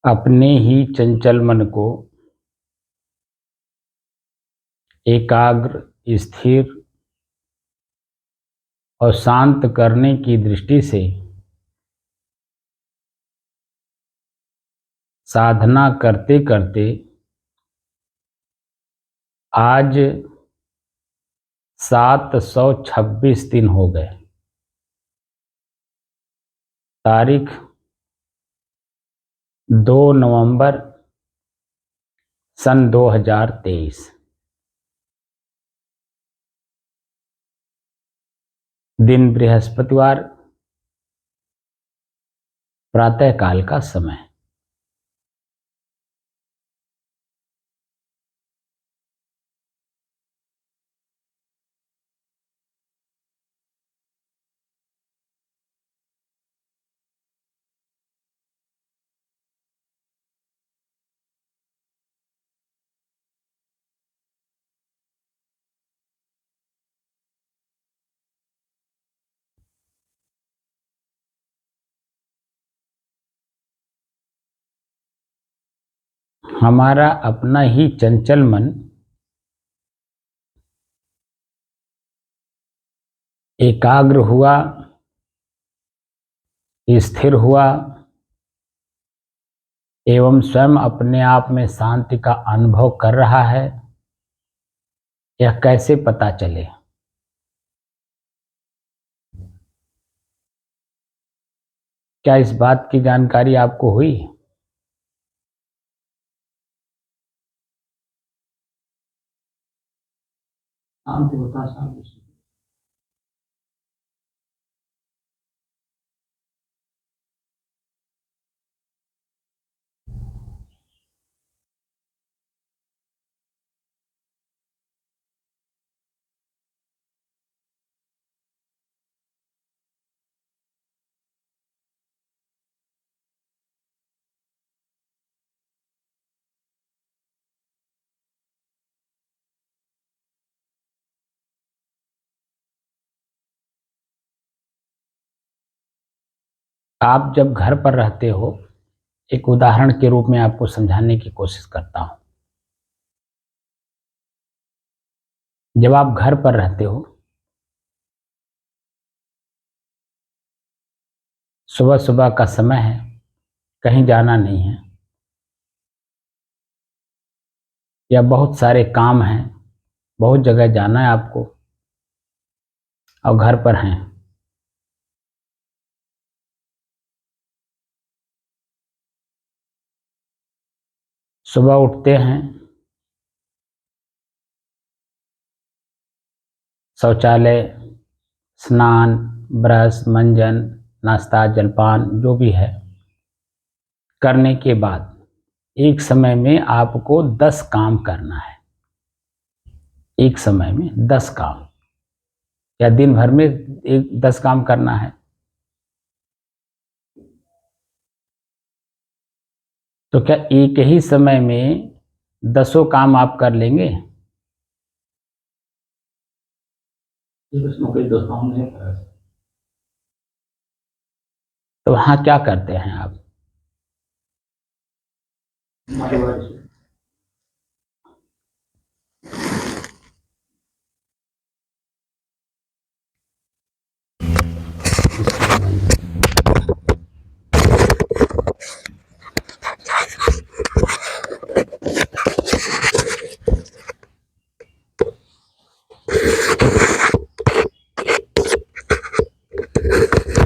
अपने ही चंचल मन को एकाग्र, स्थिर और शांत करने की दृष्टि से साधना करते करते आज 726 दिन हो गए। तारीख 2 नवंबर सन 2023। दिन बृहस्पतिवार, प्रातःकाल का समय। हमारा अपना ही चंचल मन एकाग्र हुआ, स्थिर हुआ एवं स्वयं अपने आप में शांति का अनुभव कर रहा है। यह कैसे पता चले? क्या इस बात की जानकारी आपको हुई? शांति होता शांति। आप जब घर पर रहते हो, एक उदाहरण के रूप में आपको समझाने की कोशिश करता हूं। जब आप घर पर रहते हो, सुबह सुबह का समय है, कहीं जाना नहीं है या बहुत सारे काम हैं, बहुत जगह जाना है आपको और घर पर हैं। सुबह उठते हैं, शौचालय, स्नान, ब्रश, मंजन, नाश्ता, जलपान जो भी है करने के बाद एक समय में आपको 10 काम करना है। एक समय में 10 काम या दिन भर में 10 काम करना है। तो क्या एक ही समय में 10 काम आप कर लेंगे? तो वहां क्या करते हैं आप?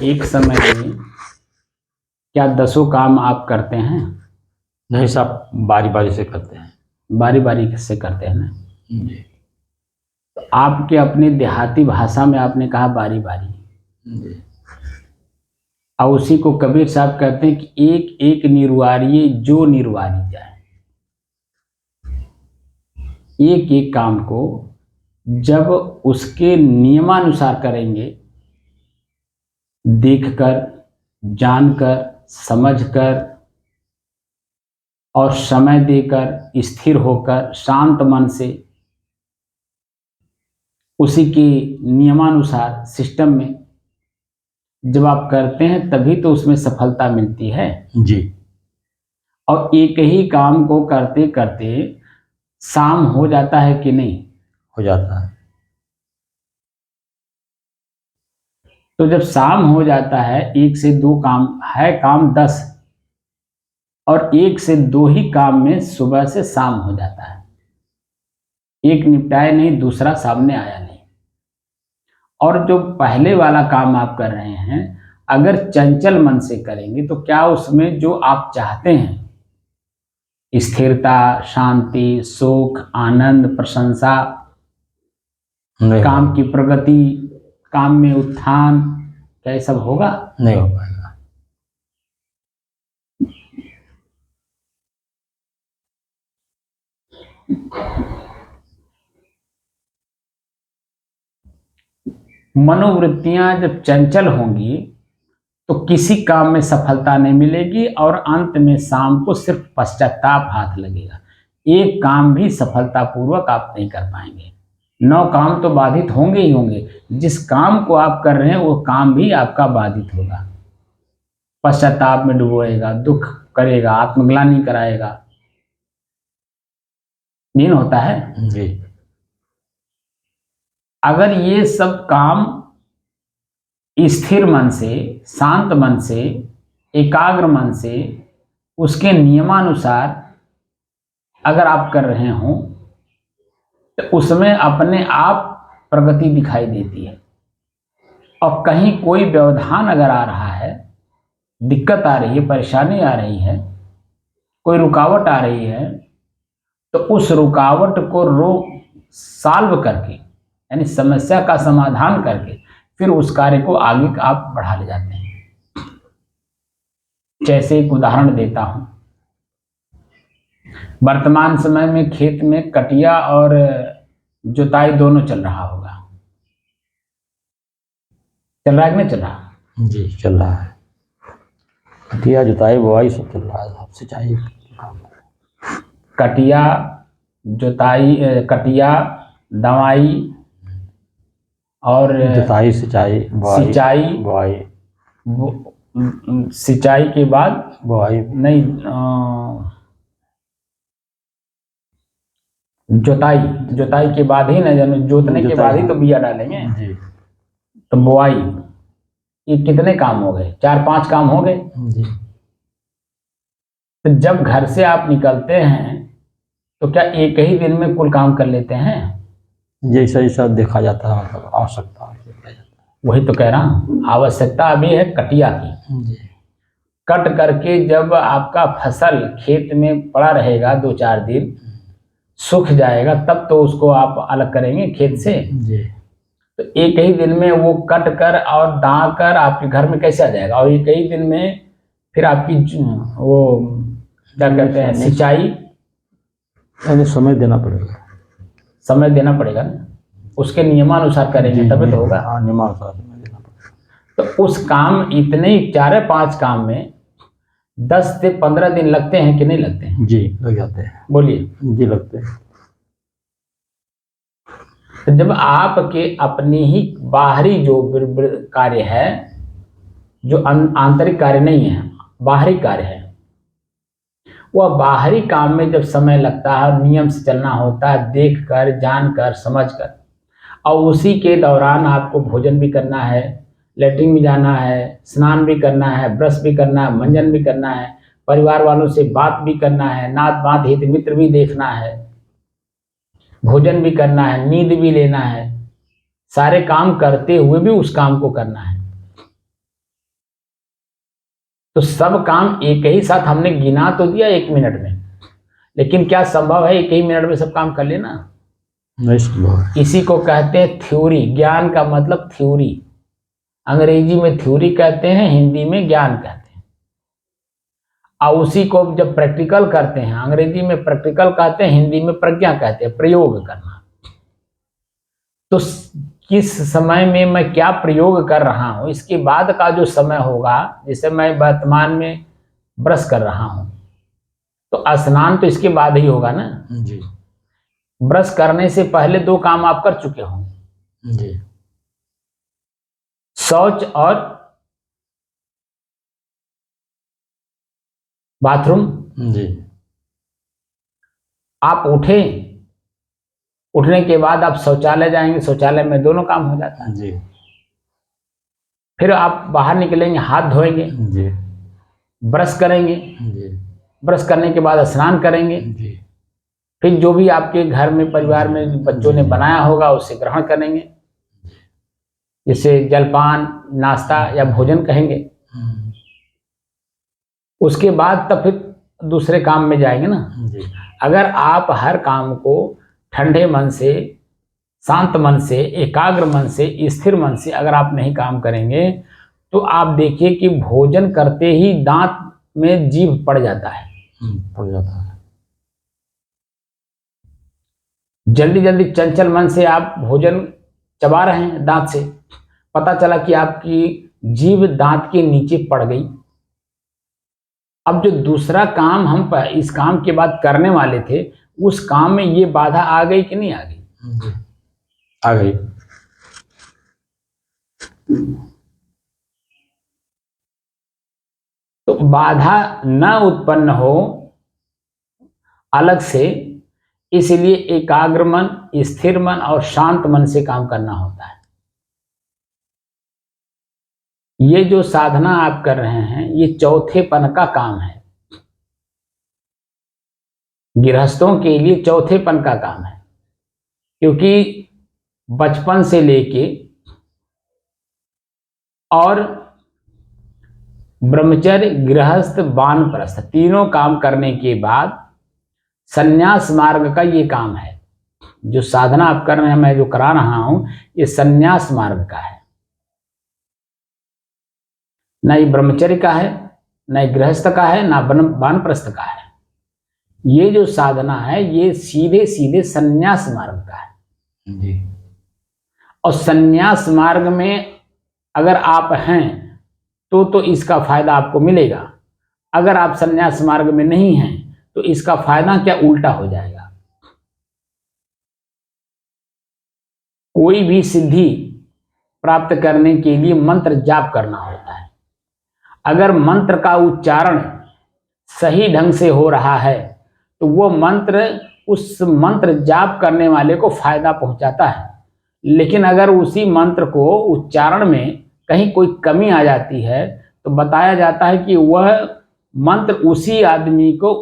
एक समय में क्या 10 काम आप करते हैं? नहीं साहब, बारी बारी से करते हैं। बारी बारी से करते हैं ना? जी। तो आपके अपनी देहाती भाषा में आपने कहा बारी बारी। जी। और उसी को कबीर साहब कहते हैं कि एक एक निर्वारिये जो निर्वारी जाए। एक एक काम को जब उसके नियमानुसार करेंगे, देखकर, जानकर, समझकर और समय देकर, स्थिर होकर, शांत मन से उसी के नियमानुसार सिस्टम में जब आप करते हैं तभी तो उसमें सफलता मिलती है। जी। और एक ही काम को करते करते शाम हो जाता है कि नहीं? हो जाता है। तो जब शाम हो जाता है, 1 से 2 काम है, काम 10, और 1 से 2 ही काम में सुबह से शाम हो जाता है। एक निपटाए नहीं, दूसरा सामने आया नहीं। और जो पहले वाला काम आप कर रहे हैं, अगर चंचल मन से करेंगे तो क्या उसमें जो आप चाहते हैं, स्थिरता, शांति, सुख, आनंद, प्रशंसा, नहीं काम होगा। की प्रगति, काम में उत्थान, क्या ये सब होगा? नहीं हो पाएगा। मनोवृत्तियां जब चंचल होंगी तो किसी काम में सफलता नहीं मिलेगी, और अंत में शाम को सिर्फ पश्चाताप हाथ लगेगा। एक काम भी सफलतापूर्वक आप नहीं कर पाएंगे। 9 काम तो बाधित होंगे ही होंगे। जिस काम को आप कर रहे हैं वो काम भी आपका बाधित होगा, पश्चाताप में डुबोएगा, दुख करेगा, आत्मग्लानि कराएगा। नहीं होता है? जी। अगर ये सब काम स्थिर मन से, शांत मन से, एकाग्र मन से, उसके नियमानुसार अगर आप कर रहे हो तो उसमें अपने आप प्रगति दिखाई देती है। और कहीं कोई व्यवधान अगर आ रहा है, दिक्कत आ रही है, परेशानी आ रही है, कोई रुकावट आ रही है, तो उस रुकावट को सॉल्व करके, यानी समस्या का समाधान करके, फिर उस कार्य को आगे आप बढ़ा ले जाते हैं। जैसे एक उदाहरण देता हूं, वर्तमान समय में खेत में कटिया और जुताई दोनों चल रहा होगा। चल रहा है कि नहीं चल रहा? जी चल रहा है। कटिया, जुताई, बुआई सब चल रहा है। सब सिंचाई काम। कटिया, जुताई, कटिया, दवाई और जुताई, सिंचाई, बुआई। सिंचाई, बुआई। सिंचाई के बाद बुआई। नहीं, जुताई, जुताई के बाद ही ना, जोतने के बाद ही तो बिया डालेंगे। जी। तो बुआई, ये कितने काम हो गए? 4-5 काम हो गए। जी। तो जब घर से आप निकलते हैं तो क्या एक ही दिन में कुल काम कर लेते हैं? जैसा जैसा देखा जाता है, मतलब आवश्यकता देखा जाता वही तो कह रहा हूँ, आवश्यकता अभी है कटिया की। है। जी। कट करके जब आपका फसल खेत में पड़ा रहेगा 2-4 दिन, सूख जाएगा, तब तो उसको आप अलग करेंगे खेत से। जी। तो एक ही दिन में वो कट कर और दाँ कर आपके घर में कैसे आ जाएगा? और एक ही दिन में फिर आपकी वो क्या कहते हैं, सिंचाई, यानी समय देना पड़ेगा। समय देना पड़ेगा ना, उसके नियमानुसार करेंगे तभी तो होगा। हाँ, नियमानुसार समय देना पड़ेगा। तो उस काम, इतने 4-5 काम में 10 से 15 दिन लगते हैं कि नहीं लगते हैं? जी लग जाते हैं। बोलिए। जी लगते हैं। तो जब आपके अपनी ही बाहरी जो कार्य है, जो आंतरिक कार्य नहीं है, बाहरी कार्य है, वह बाहरी काम में जब समय लगता है, नियम से चलना होता है, देख कर, जान कर, समझ कर, और उसी के दौरान आपको भोजन भी करना है, लेटरिन भी जाना है, स्नान भी करना है, ब्रश भी करना है, मंजन भी करना है, परिवार वालों से बात भी करना है, नात बात हित मित्र भी देखना है, भोजन भी करना है, नींद भी लेना है, सारे काम करते हुए भी उस काम को करना है। तो सब काम एक ही साथ हमने गिना तो दिया 1 मिनट में, लेकिन क्या संभव है 1 ही मिनट में सब काम कर लेना? नहीं संभव। इसी को कहते हैं थ्योरी। ज्ञान का मतलब थ्योरी। अंग्रेजी में थ्योरी कहते हैं, हिंदी में ज्ञान कहते हैं। और उसी को जब प्रैक्टिकल करते हैं, अंग्रेजी में प्रैक्टिकल कहते हैं, हिंदी में प्रज्ञा कहते हैं, प्रयोग करना। तो किस समय में मैं क्या प्रयोग कर रहा हूं, इसके बाद का जो समय होगा, जैसे मैं वर्तमान में ब्रश कर रहा हूं, तो स्नान तो इसके बाद ही होगा ना। जी। ब्रश करने से पहले 2 काम आप कर चुके हो, जी। शौच और बाथरूम। जी आप उठे, उठने के बाद आप शौचालय जाएंगे, शौचालय में दोनों काम हो जाता है। जी फिर आप बाहर निकलेंगे, हाथ धोएंगे, जी ब्रश करेंगे, जी ब्रश करने के बाद स्नान करेंगे, जी फिर जो भी आपके घर में परिवार में बच्चों ने बनाया होगा उसे ग्रहण करेंगे, जिसे जलपान, नाश्ता या भोजन कहेंगे। उसके बाद तब फिर दूसरे काम में जाएंगे ना। जी अगर आप हर काम को ठंडे मन से, शांत मन से, एकाग्र मन से, स्थिर मन से अगर आप नहीं काम करेंगे तो आप देखिए कि भोजन करते ही दांत में जीभ पड़ जाता है, पड़ जाता है। जल्दी जल्दी चंचल मन से आप भोजन चबा रहे हैं दांत से, पता चला कि आपकी जीभ दांत के नीचे पड़ गई। अब जो दूसरा काम हम इस काम के बाद करने वाले थे, उस काम में ये बाधा आ गई कि नहीं आ गई? जी आ गई। तो बाधा न उत्पन्न हो अलग से, इसलिए एकाग्र मन, स्थिर मन और शांत मन से काम करना होता है। ये जो साधना आप कर रहे हैं ये चौथेपन का काम है, गृहस्थों के लिए चौथेपन का काम है। क्योंकि बचपन से लेके और ब्रह्मचर्य, गृहस्थ, वानप्रस्थ तीनों काम करने के बाद संन्यास मार्ग का ये काम है। जो साधना आप कर रहे हैं, मैं जो करा रहा हूं, ये संन्यास मार्ग का है। ना ये ब्रह्मचर्य का है, ना ये गृहस्थ का है, ना वानप्रस्थ का है। ये जो साधना है ये सीधे सीधे संन्यास मार्ग का है। जी और संन्यास मार्ग में अगर आप हैं तो इसका फायदा आपको मिलेगा। अगर आप संन्यास मार्ग में नहीं हैं तो इसका फायदा क्या, उल्टा हो जाएगा। कोई भी सिद्धि प्राप्त करने के लिए मंत्र जाप करना होता है। अगर मंत्र का उच्चारण सही ढंग से हो रहा है तो वो मंत्र उस मंत्र जाप करने वाले को फायदा पहुंचाता है। लेकिन अगर उसी मंत्र को उच्चारण में कहीं कोई कमी आ जाती है तो बताया जाता है कि वह मंत्र उसी आदमी को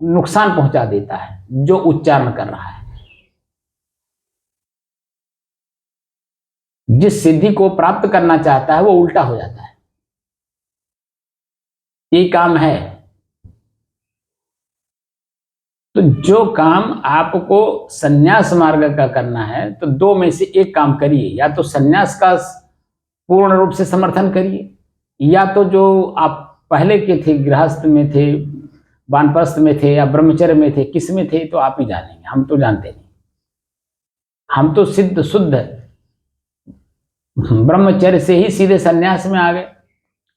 नुकसान पहुंचा देता है जो उच्चारण कर रहा है। जिस सिद्धि को प्राप्त करना चाहता है वो उल्टा हो जाता है। ये काम है। तो जो काम आपको संन्यास मार्ग का करना है तो दो में से एक काम करिए, या तो संन्यास का पूर्ण रूप से समर्थन करिए, या तो जो आप पहले के थे, गृहस्थ में थे, वानप्रस्थ में थे या ब्रह्मचर्य में थे, किस में थे तो आप ही जानेंगे, हम तो जानते नहीं। हम तो सिद्ध शुद्ध ब्रह्मचर्य से ही सीधे संन्यास में आ गए।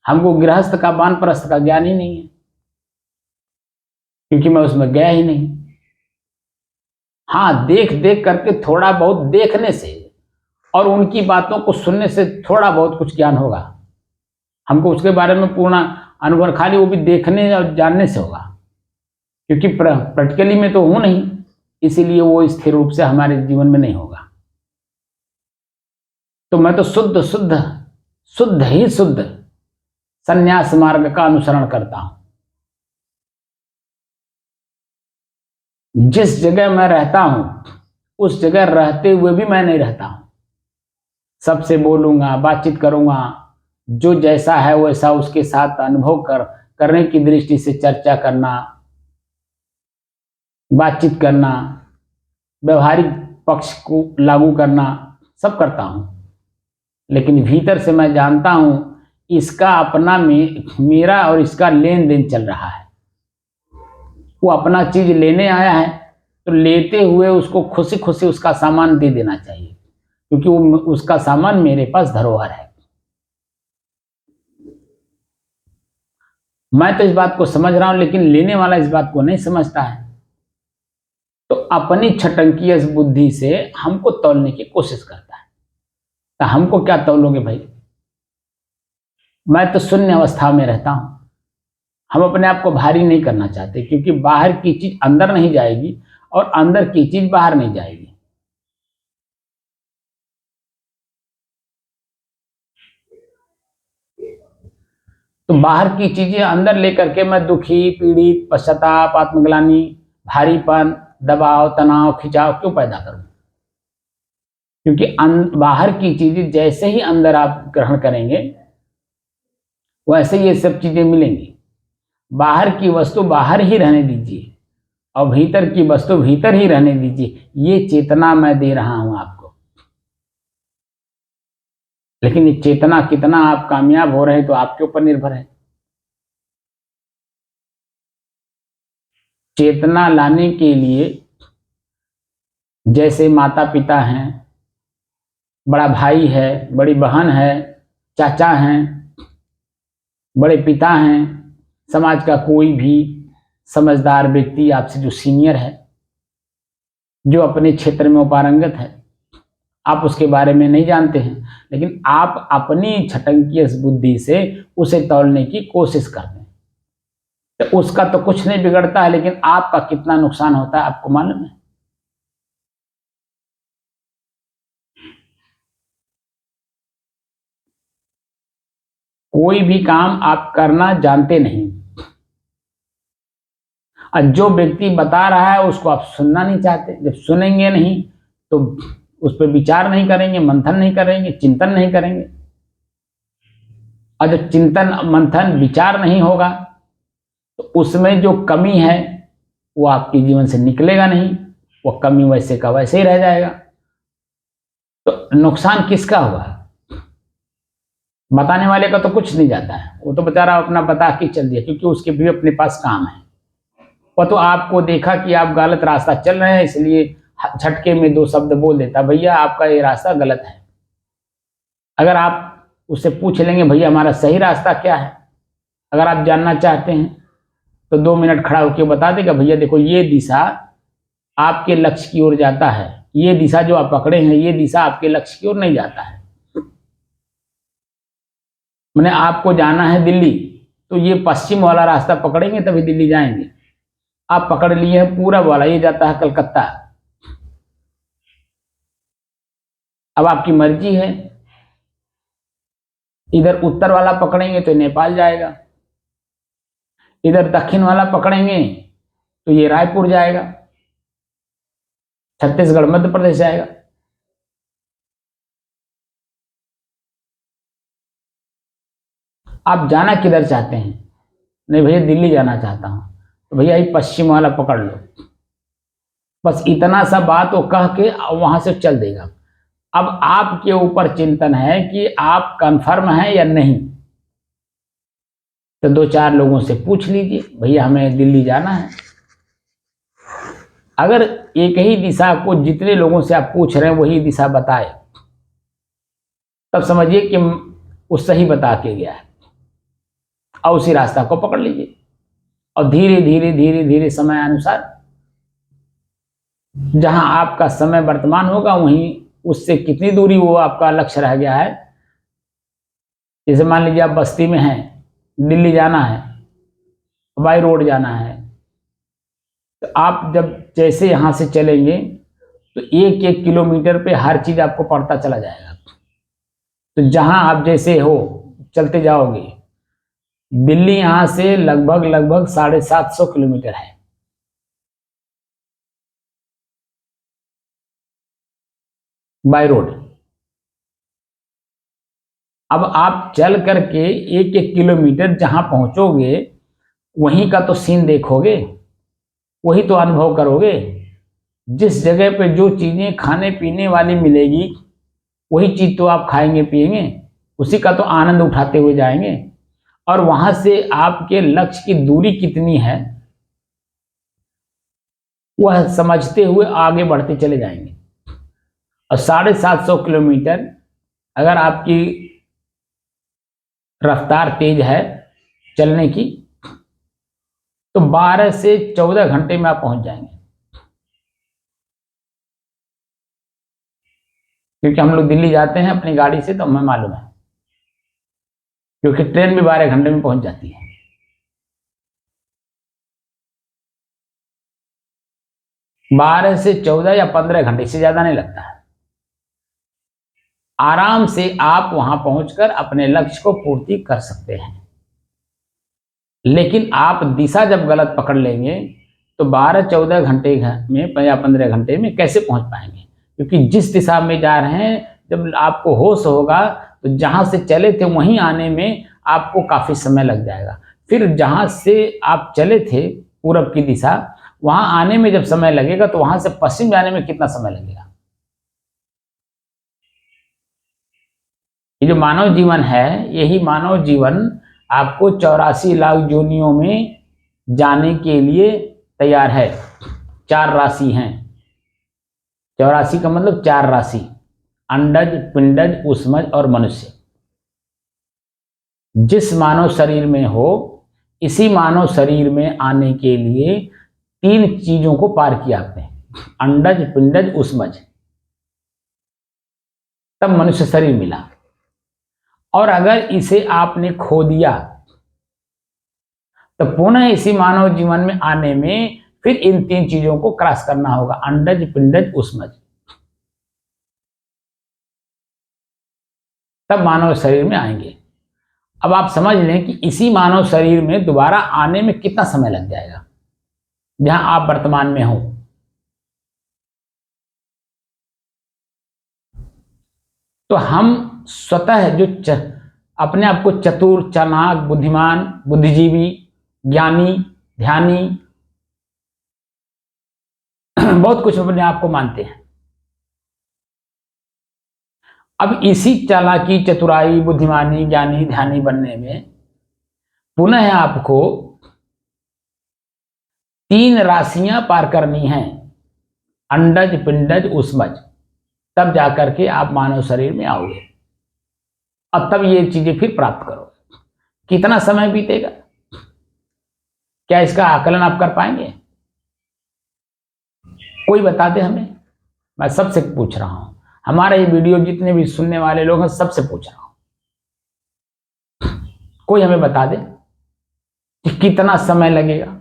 हमको गृहस्थ का, वानप्रस्थ का ज्ञान ही नहीं है, क्योंकि मैं उसमें गया ही नहीं। हाँ, देख देख करके थोड़ा बहुत देखने से और उनकी बातों को सुनने से थोड़ा बहुत कुछ ज्ञान होगा। हमको उसके बारे में पूर्ण अनुभव खाली वो भी देखने और जानने से होगा, क्योंकि प्रैक्टिकली में तो हूं नहीं, इसीलिए वो स्थिर रूप से हमारे जीवन में नहीं होगा। तो मैं तो शुद्ध शुद्ध शुद्ध ही शुद्ध संन्यास मार्ग का अनुसरण करता हूं। जिस जगह मैं रहता हूं उस जगह रहते हुए भी मैं नहीं रहता हूं। सबसे बोलूंगा, बातचीत करूंगा, जो जैसा है वैसा उसके साथ अनुभव करने की दृष्टि से चर्चा करना, बातचीत करना, व्यवहारिक पक्ष को लागू करना, सब करता हूं। लेकिन भीतर से मैं जानता हूं इसका अपना मेरा और इसका लेन देन चल रहा है। वो अपना चीज लेने आया है तो लेते हुए उसको खुशी खुशी उसका सामान दे देना चाहिए, क्योंकि वो उसका सामान मेरे पास धरोहर है। मैं तो इस बात को समझ रहा हूं, लेकिन लेने वाला इस बात को नहीं समझता है। तो अपनी छटंकी बुद्धि से हमको तौलने की कोशिश करता है। तो हमको क्या तौलोगे भाई? मैं तो शून्य अवस्था में रहता हूं। हम अपने आप को भारी नहीं करना चाहते, क्योंकि बाहर की चीज अंदर नहीं जाएगी और अंदर की चीज बाहर नहीं जाएगी। तो बाहर की चीजें अंदर लेकर के मैं दुखी, पीड़ित, पश्चाताप, आत्मग्लानि, भारीपन, दबाव, तनाव, खिंचाव क्यों पैदा करूं? क्योंकि बाहर की चीजें जैसे ही अंदर आप ग्रहण करेंगे वैसे ये सब चीजें मिलेंगी। बाहर की वस्तु बाहर ही रहने दीजिए और भीतर की वस्तु भीतर ही रहने दीजिए। ये चेतना मैं दे रहा हूं आपको। लेकिन ये चेतना कितना आप कामयाब हो रहे हैं तो आपके ऊपर निर्भर है। चेतना लाने के लिए जैसे माता पिता हैं, बड़ा भाई है, बड़ी बहन है, चाचा हैं, बड़े पिता हैं, समाज का कोई भी समझदार व्यक्ति आपसे जो सीनियर है, जो अपने क्षेत्र में पारंगत है, आप उसके बारे में नहीं जानते हैं, लेकिन आप अपनी छटंकी बुद्धि से उसे तौलने की कोशिश करते हैं। तो उसका तो कुछ नहीं बिगड़ता है, लेकिन आपका कितना नुकसान होता है आपको मालूम है। कोई भी काम आप करना जानते नहीं और जो व्यक्ति बता रहा है उसको आप सुनना नहीं चाहते। जब सुनेंगे नहीं तो उस पर विचार नहीं करेंगे, मंथन नहीं करेंगे, चिंतन नहीं करेंगे। और जब चिंतन, मंथन, विचार नहीं होगा तो उसमें जो कमी है वो आपके जीवन से निकलेगा नहीं, वो कमी वैसे का वैसे ही रह जाएगा। तो नुकसान किसका हुआ? बताने वाले का तो कुछ नहीं जाता है, वो तो बेचारा अपना बता के चल दिया, क्योंकि उसके भी अपने पास काम है। वो तो आपको देखा कि आप गलत रास्ता चल रहे हैं, इसलिए झटके में दो शब्द बोल देता, भैया आपका ये रास्ता गलत है। अगर आप उससे पूछ लेंगे भैया हमारा सही रास्ता क्या है, अगर आप जानना चाहते हैं तो 2 मिनट खड़ा होकर बता देगा, भैया देखो ये दिशा आपके लक्ष्य की ओर जाता है, ये दिशा जो आप पकड़े हैं ये दिशा आपके लक्ष्य की ओर नहीं जाता है। मैंने आपको जाना है दिल्ली, तो ये पश्चिम वाला रास्ता पकड़ेंगे तभी दिल्ली जाएंगे। आप पकड़ लिए हैं पूरब वाला, ये जाता है कलकत्ता। अब आपकी मर्जी है, इधर उत्तर वाला पकड़ेंगे तो नेपाल जाएगा, इधर दक्षिण वाला पकड़ेंगे तो ये रायपुर जाएगा, छत्तीसगढ़, मध्य प्रदेश जाएगा। आप जाना किधर चाहते हैं? नहीं भैया दिल्ली जाना चाहता हूं, तो भैया ये पश्चिम वाला पकड़ लो। बस इतना सा बात वो कह के वहां से चल देगा। अब आपके ऊपर चिंतन है कि आप कंफर्म हैं या नहीं। तो 2-4 लोगों से पूछ लीजिए, भैया हमें दिल्ली जाना है। अगर एक ही दिशा को जितने लोगों से आप पूछ रहे हैं वही दिशा बताए, तब समझिए कि वो सही बता के गया है, और उसी रास्ता को पकड़ लीजिए। और धीरे धीरे धीरे धीरे समय अनुसार जहां आपका समय वर्तमान होगा वहीं उससे कितनी दूरी वो आपका लक्ष्य रह गया है। जैसे मान लीजिए आप बस्ती में हैं, दिल्ली जाना है, बाई रोड जाना है, तो आप जब जैसे यहाँ से चलेंगे तो 1-1 किलोमीटर पे हर चीज आपको पड़ता चला जाएगा। तो जहां आप जैसे हो चलते जाओगे, दिल्ली यहां से लगभग 750 किलोमीटर है। By road. अब आप चल करके 1-1 किलोमीटर जहां पहुंचोगे वहीं का तो सीन देखोगे, वही तो अनुभव करोगे। जिस जगह पे जो चीजें खाने पीने वाली मिलेगी वही चीज तो आप खाएंगे पिएंगे, उसी का तो आनंद उठाते हुए जाएंगे। और वहां से आपके लक्ष्य की दूरी कितनी है वह समझते हुए आगे बढ़ते चले जाएंगे। और 750 किलोमीटर अगर आपकी रफ्तार तेज है चलने की तो 12 से 14 घंटे में आप पहुंच जाएंगे। क्योंकि हम लोग दिल्ली जाते हैं अपनी गाड़ी से तो हमें मालूम है, क्योंकि ट्रेन भी 12 घंटे में पहुंच जाती है। 12 से 14 या 15 घंटे से ज्यादा नहीं लगता है। आराम से आप वहां पहुंचकर अपने लक्ष्य को पूर्ति कर सकते हैं। लेकिन आप दिशा जब गलत पकड़ लेंगे तो 12-14 घंटे में या 15 घंटे में कैसे पहुंच पाएंगे? क्योंकि जिस दिशा में जा रहे हैं, जब आपको होश होगा तो जहां से चले थे वहीं आने में आपको काफी समय लग जाएगा। फिर जहां से आप चले थे पूरब की दिशा, वहां आने में जब समय लगेगा तो वहां से पश्चिम जाने में कितना समय लगेगा? ये जो मानव जीवन है, यही मानव जीवन आपको 84 लाख योनियों में जाने के लिए तैयार है। 4 राशि हैं। 84 का मतलब 4 राशि, अंडज, पिंडज, ऊष्मज और मनुष्य। जिस मानव शरीर में हो, इसी मानव शरीर में आने के लिए 3 चीजों को पार किया आपने, अंडज, पिंडज, ऊष्मज, तब मनुष्य शरीर मिला। और अगर इसे आपने खो दिया तो पुनः इसी मानव जीवन में आने में फिर इन 3 चीजों को क्रॉस करना होगा, अंडज, पिंडज, ऊष्मज, तब मानव शरीर में आएंगे। अब आप समझ लें कि इसी मानव शरीर में दोबारा आने में कितना समय लग जाएगा जहां आप वर्तमान में हो। तो हम स्वतः जो अपने आप को चतुर, चालाक, बुद्धिमान, बुद्धिजीवी, ज्ञानी, ध्यानी, बहुत कुछ अपने आप को मानते हैं। अब इसी चालाकी, चतुराई, बुद्धिमानी, ज्ञानी, ध्यानी बनने में पुनः आपको 3 राशियां पार करनी हैं, अंडज, पिंडज, ऊष्मज, तब जाकर के आप मानव शरीर में आओगे और तब ये चीजें फिर प्राप्त करो। कितना समय बीतेगा, क्या इसका आकलन आप कर पाएंगे? कोई बता दे हमें। मैं सबसे पूछ रहा हूं, हमारा ये वीडियो जितने भी सुनने वाले लोग हैं सबसे पूछ रहा हूं, कोई हमें बता दे कि कितना समय लगेगा,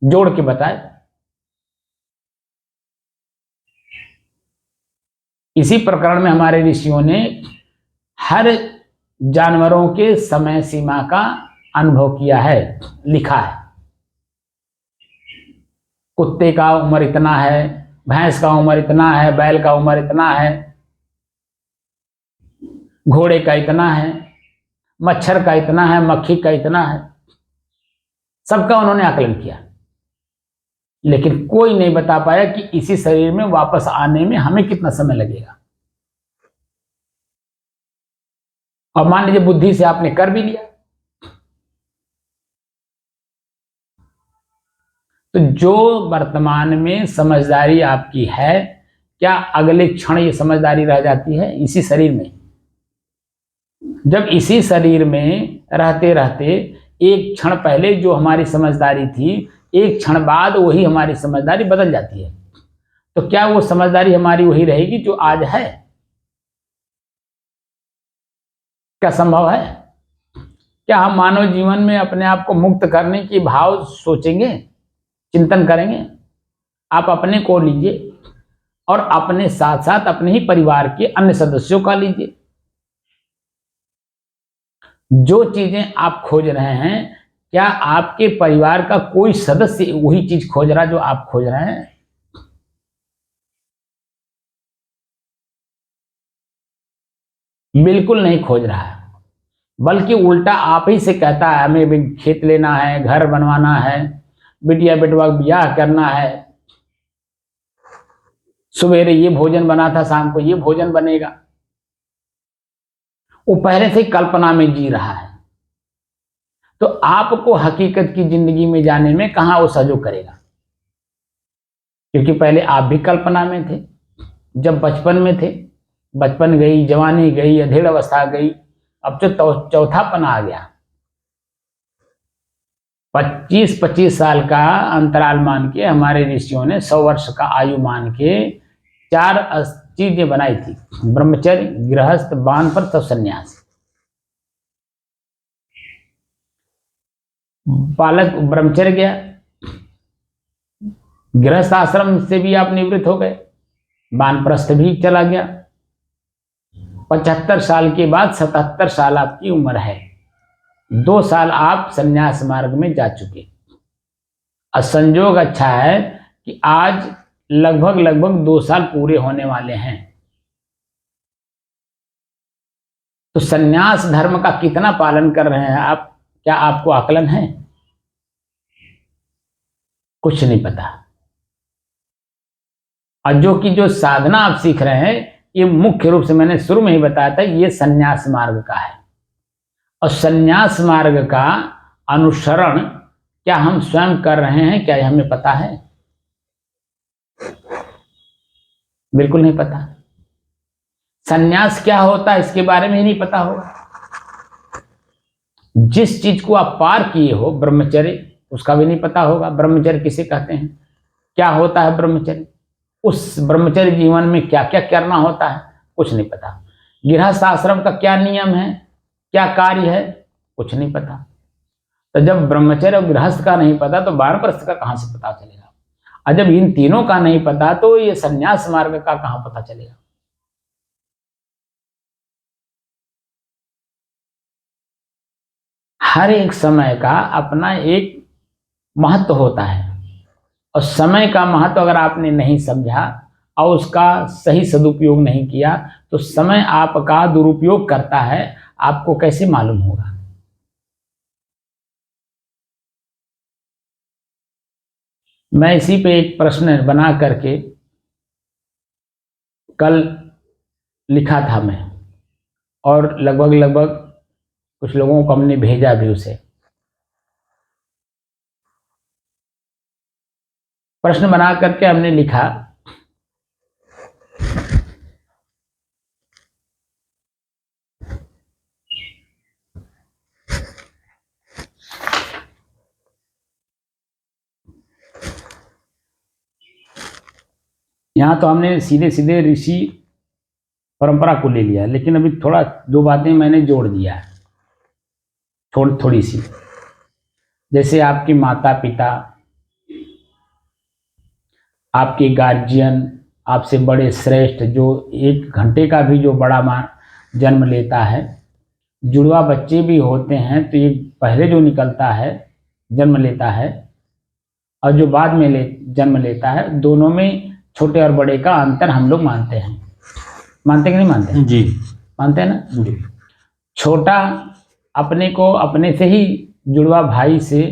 जोड़ के बताए। इसी प्रकरण में हमारे ऋषियों ने हर जानवरों के समय सीमा का अनुभव किया है, लिखा है। कुत्ते का उम्र इतना है, भैंस का उम्र इतना है, बैल का उम्र इतना है, घोड़े का इतना है, मच्छर का इतना है, मक्खी का इतना है, सबका उन्होंने आकलन किया। लेकिन कोई नहीं बता पाया कि इसी शरीर में वापस आने में हमें कितना समय लगेगा। और मान लीजिए बुद्धि से आपने कर भी लिया, तो जो वर्तमान में समझदारी आपकी है, क्या अगले क्षण ये समझदारी रह जाती है इसी शरीर में? जब इसी शरीर में रहते रहते एक क्षण पहले जो हमारी समझदारी थी, एक क्षण बाद वही हमारी समझदारी बदल जाती है, तो क्या वो समझदारी हमारी वही रहेगी जो आज है? क्या संभव है? क्या हम मानव जीवन में अपने आप को मुक्त करने की भाव सोचेंगे, चिंतन करेंगे? आप अपने को लीजिए और अपने साथ साथ अपने ही परिवार के अन्य सदस्यों का लीजिए। जो चीजें आप खोज रहे हैं, क्या आपके परिवार का कोई सदस्य वही चीज खोज रहा है जो आप खोज रहे हैं? बिल्कुल नहीं खोज रहा है, बल्कि उल्टा आप ही से कहता है हमें भी खेत लेना है, घर बनवाना है, बिटिया बेटवा ब्याह करना है, सवेरे ये भोजन बना था, शाम को ये भोजन बनेगा। वो पहले से कल्पना में जी रहा है। तो आपको हकीकत की जिंदगी में जाने में कहां वो सहयोग करेगा? क्योंकि पहले आप भी कल्पना में थे, जब बचपन में थे। बचपन गई, जवानी गई, अधेड़ अवस्था गई, अब तो चौथापन आ गया। 25-25 साल का अंतराल मान के हमारे ऋषियों ने 100 वर्ष का आयु मान के 4 चीजें बनाई थी, ब्रह्मचर्य, गृहस्थ, वानप्रस्थ और संन्यास। बालक ब्रह्मचर्य गया, गृहस्थ आश्रम से भी आप निवृत्त हो गए, वानप्रस्थ भी चला गया। 75 साल के बाद 77 साल आपकी उम्र है, 2 साल आप संन्यास मार्ग में जा चुके। और संयोग अच्छा है कि आज लगभग 2 साल पूरे होने वाले हैं। तो संन्यास धर्म का कितना पालन कर रहे हैं आप, क्या आपको आकलन है? कुछ नहीं पता। और जो साधना आप सीख रहे हैं, ये मुख्य रूप से मैंने शुरू में ही बताया था, ये संन्यास मार्ग का है। और संन्यास मार्ग का अनुसरण क्या हम स्वयं कर रहे हैं, क्या हमें पता है? बिल्कुल नहीं पता। संन्यास क्या होता है इसके बारे में ही नहीं पता होगा। जिस चीज को आप पार किए हो, ब्रह्मचर्य, उसका भी नहीं पता होगा। ब्रह्मचर्य किसे कहते हैं, क्या होता है ब्रह्मचर्य, उस ब्रह्मचर्य जीवन में क्या क्या करना होता है, कुछ नहीं पता। गृहस्थ आश्रम का क्या नियम है, क्या कार्य है, कुछ नहीं पता। तो जब ब्रह्मचर्य और गृहस्थ का नहीं पता तो वानप्रस्थ का कहां से पता चलेगा? और जब इन तीनों का नहीं पता तो ये संन्यास मार्ग का कहां पता चलेगा? हर एक समय का अपना एक महत्व होता है, और समय का महत्व अगर आपने नहीं समझा और उसका सही सदुपयोग नहीं किया तो समय आपका दुरुपयोग करता है, आपको कैसे मालूम होगा? मैं इसी पे एक प्रश्न बना करके कल लिखा था मैं, और लगभग कुछ लोगों को हमने भेजा भी उसे। प्रश्न बना करके हमने लिखा, यहां तो हमने सीधे सीधे ऋषि परंपरा को ले लिया, लेकिन अभी थोड़ा 2 बातें मैंने जोड़ दिया है, थोड़ी सी। जैसे आपके माता पिता, आपके गार्जियन, आपसे बड़े श्रेष्ठ, जो 1 घंटे का भी जो बड़ा मान जन्म लेता है, जुड़वा बच्चे भी होते हैं तो ये पहले जो निकलता है, जन्म लेता है, और जो बाद में जन्म लेता है, दोनों में छोटे और बड़े का अंतर हम लोग मानते हैं। मानते कि नहीं मानते? जी मानते हैं ना जी। छोटा अपने को अपने से ही जुड़वा भाई से,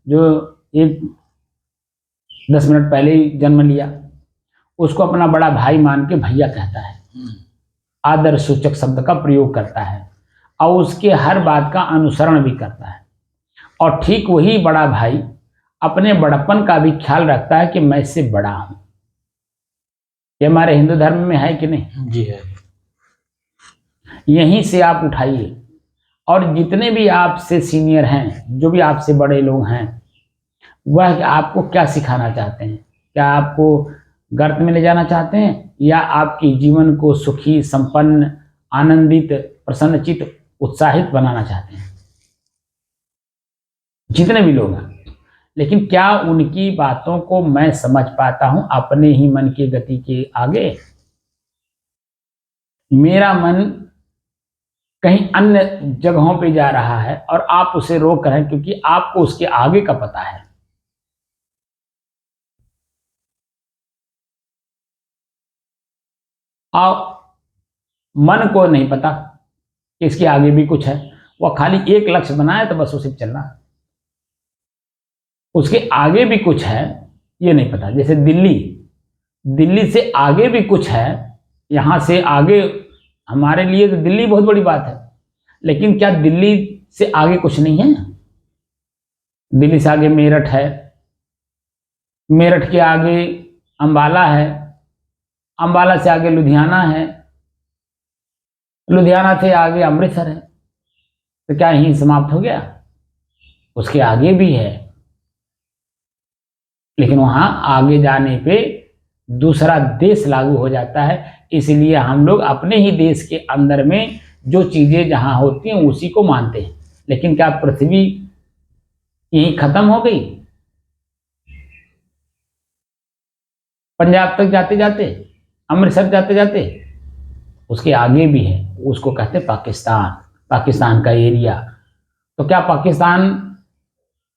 जो एक 10 मिनट पहले ही जन्म लिया, उसको अपना बड़ा भाई मान के भैया कहता है, आदर सूचक शब्द का प्रयोग करता है, और उसके हर बात का अनुसरण भी करता है। और ठीक वही बड़ा भाई अपने बड़प्पन का भी ख्याल रखता है कि मैं इससे बड़ा हूं। ये हमारे हिंदू धर्म में है कि नहीं? जी है। यहीं से आप उठाइए, और जितने भी आपसे सीनियर हैं, जो भी आपसे बड़े लोग हैं, वह आपको क्या सिखाना चाहते हैं? क्या आपको गर्त में ले जाना चाहते हैं, या आपके जीवन को सुखी, संपन्न, आनंदित, प्रसन्नचित, उत्साहित बनाना चाहते हैं? जितने भी लोग हैं। लेकिन क्या उनकी बातों को मैं समझ पाता हूं अपने ही मन की गति के आगे? मेरा मन कहीं अन्य जगहों पे जा रहा है और आप उसे रोक रहे हैं, क्योंकि आपको उसके आगे का पता है। और मन को नहीं पता कि इसके आगे भी कुछ है, वह खाली एक लक्ष्य बनाए तो बस उसे चलना है। उसके आगे भी कुछ है ये नहीं पता। जैसे दिल्ली से आगे भी कुछ है, यहां से आगे हमारे लिए तो दिल्ली बहुत बड़ी बात है, लेकिन क्या दिल्ली से आगे कुछ नहीं है? दिल्ली से आगे मेरठ है, मेरठ के आगे अंबाला है, अंबाला से आगे लुधियाना है, लुधियाना से आगे अमृतसर है। तो क्या यहीं समाप्त हो गया? उसके आगे भी है, लेकिन वहां आगे जाने पे दूसरा देश लागू हो जाता है। इसलिए हम लोग अपने ही देश के अंदर में जो चीजें जहां होती हैं उसी को मानते हैं। लेकिन क्या पृथ्वी यहीं खत्म हो गई? पंजाब तक जाते जाते, अमृतसर जाते जाते, उसके आगे भी है, उसको कहते हैं पाकिस्तान, पाकिस्तान का एरिया। तो क्या पाकिस्तान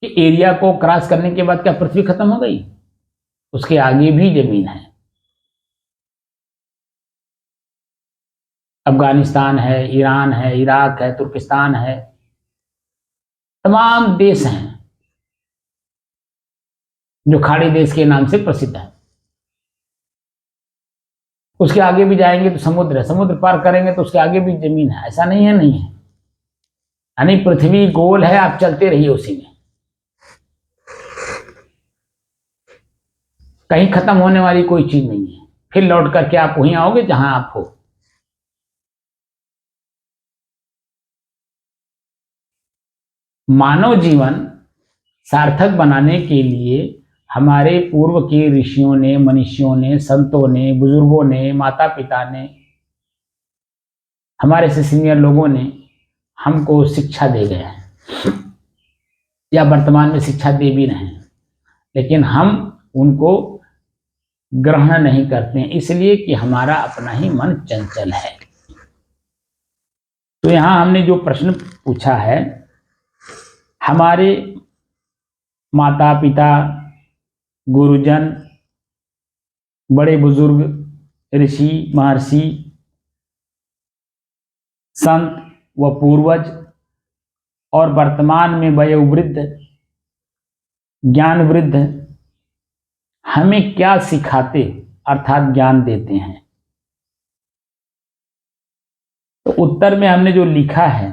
के एरिया को क्रॉस करने के बाद क्या पृथ्वी खत्म हो गई? उसके आगे भी जमीन है। अफगानिस्तान है, ईरान है, इराक है, तुर्किस्तान है, तमाम देश हैं जो खाड़ी देश के नाम से प्रसिद्ध है। उसके आगे भी जाएंगे तो समुद्र है, समुद्र पार करेंगे तो उसके आगे भी जमीन है। ऐसा नहीं है, नहीं है। यानी पृथ्वी गोल है, आप चलते रहिए उसी में, कहीं खत्म होने वाली कोई चीज नहीं है। फिर लौट करके आप वहीं आओगे जहां आप हो। मानव जीवन सार्थक बनाने के लिए हमारे पूर्व के ऋषियों ने, मनीषियों ने, संतों ने, बुजुर्गों ने, माता पिता ने, हमारे से सीनियर लोगों ने हमको शिक्षा दे गए हैं, या वर्तमान में शिक्षा दे भी रहे हैं, लेकिन हम उनको ग्रहण नहीं करते हैं, इसलिए कि हमारा अपना ही मन चंचल है। तो यहां हमने जो प्रश्न पूछा है, हमारे माता पिता, गुरुजन, बड़े बुजुर्ग, ऋषि, महर्षि, संत व पूर्वज और वर्तमान में वयोवृद्ध, ज्ञान वृद्ध हमें क्या सिखाते अर्थात ज्ञान देते हैं? तो उत्तर में हमने जो लिखा है,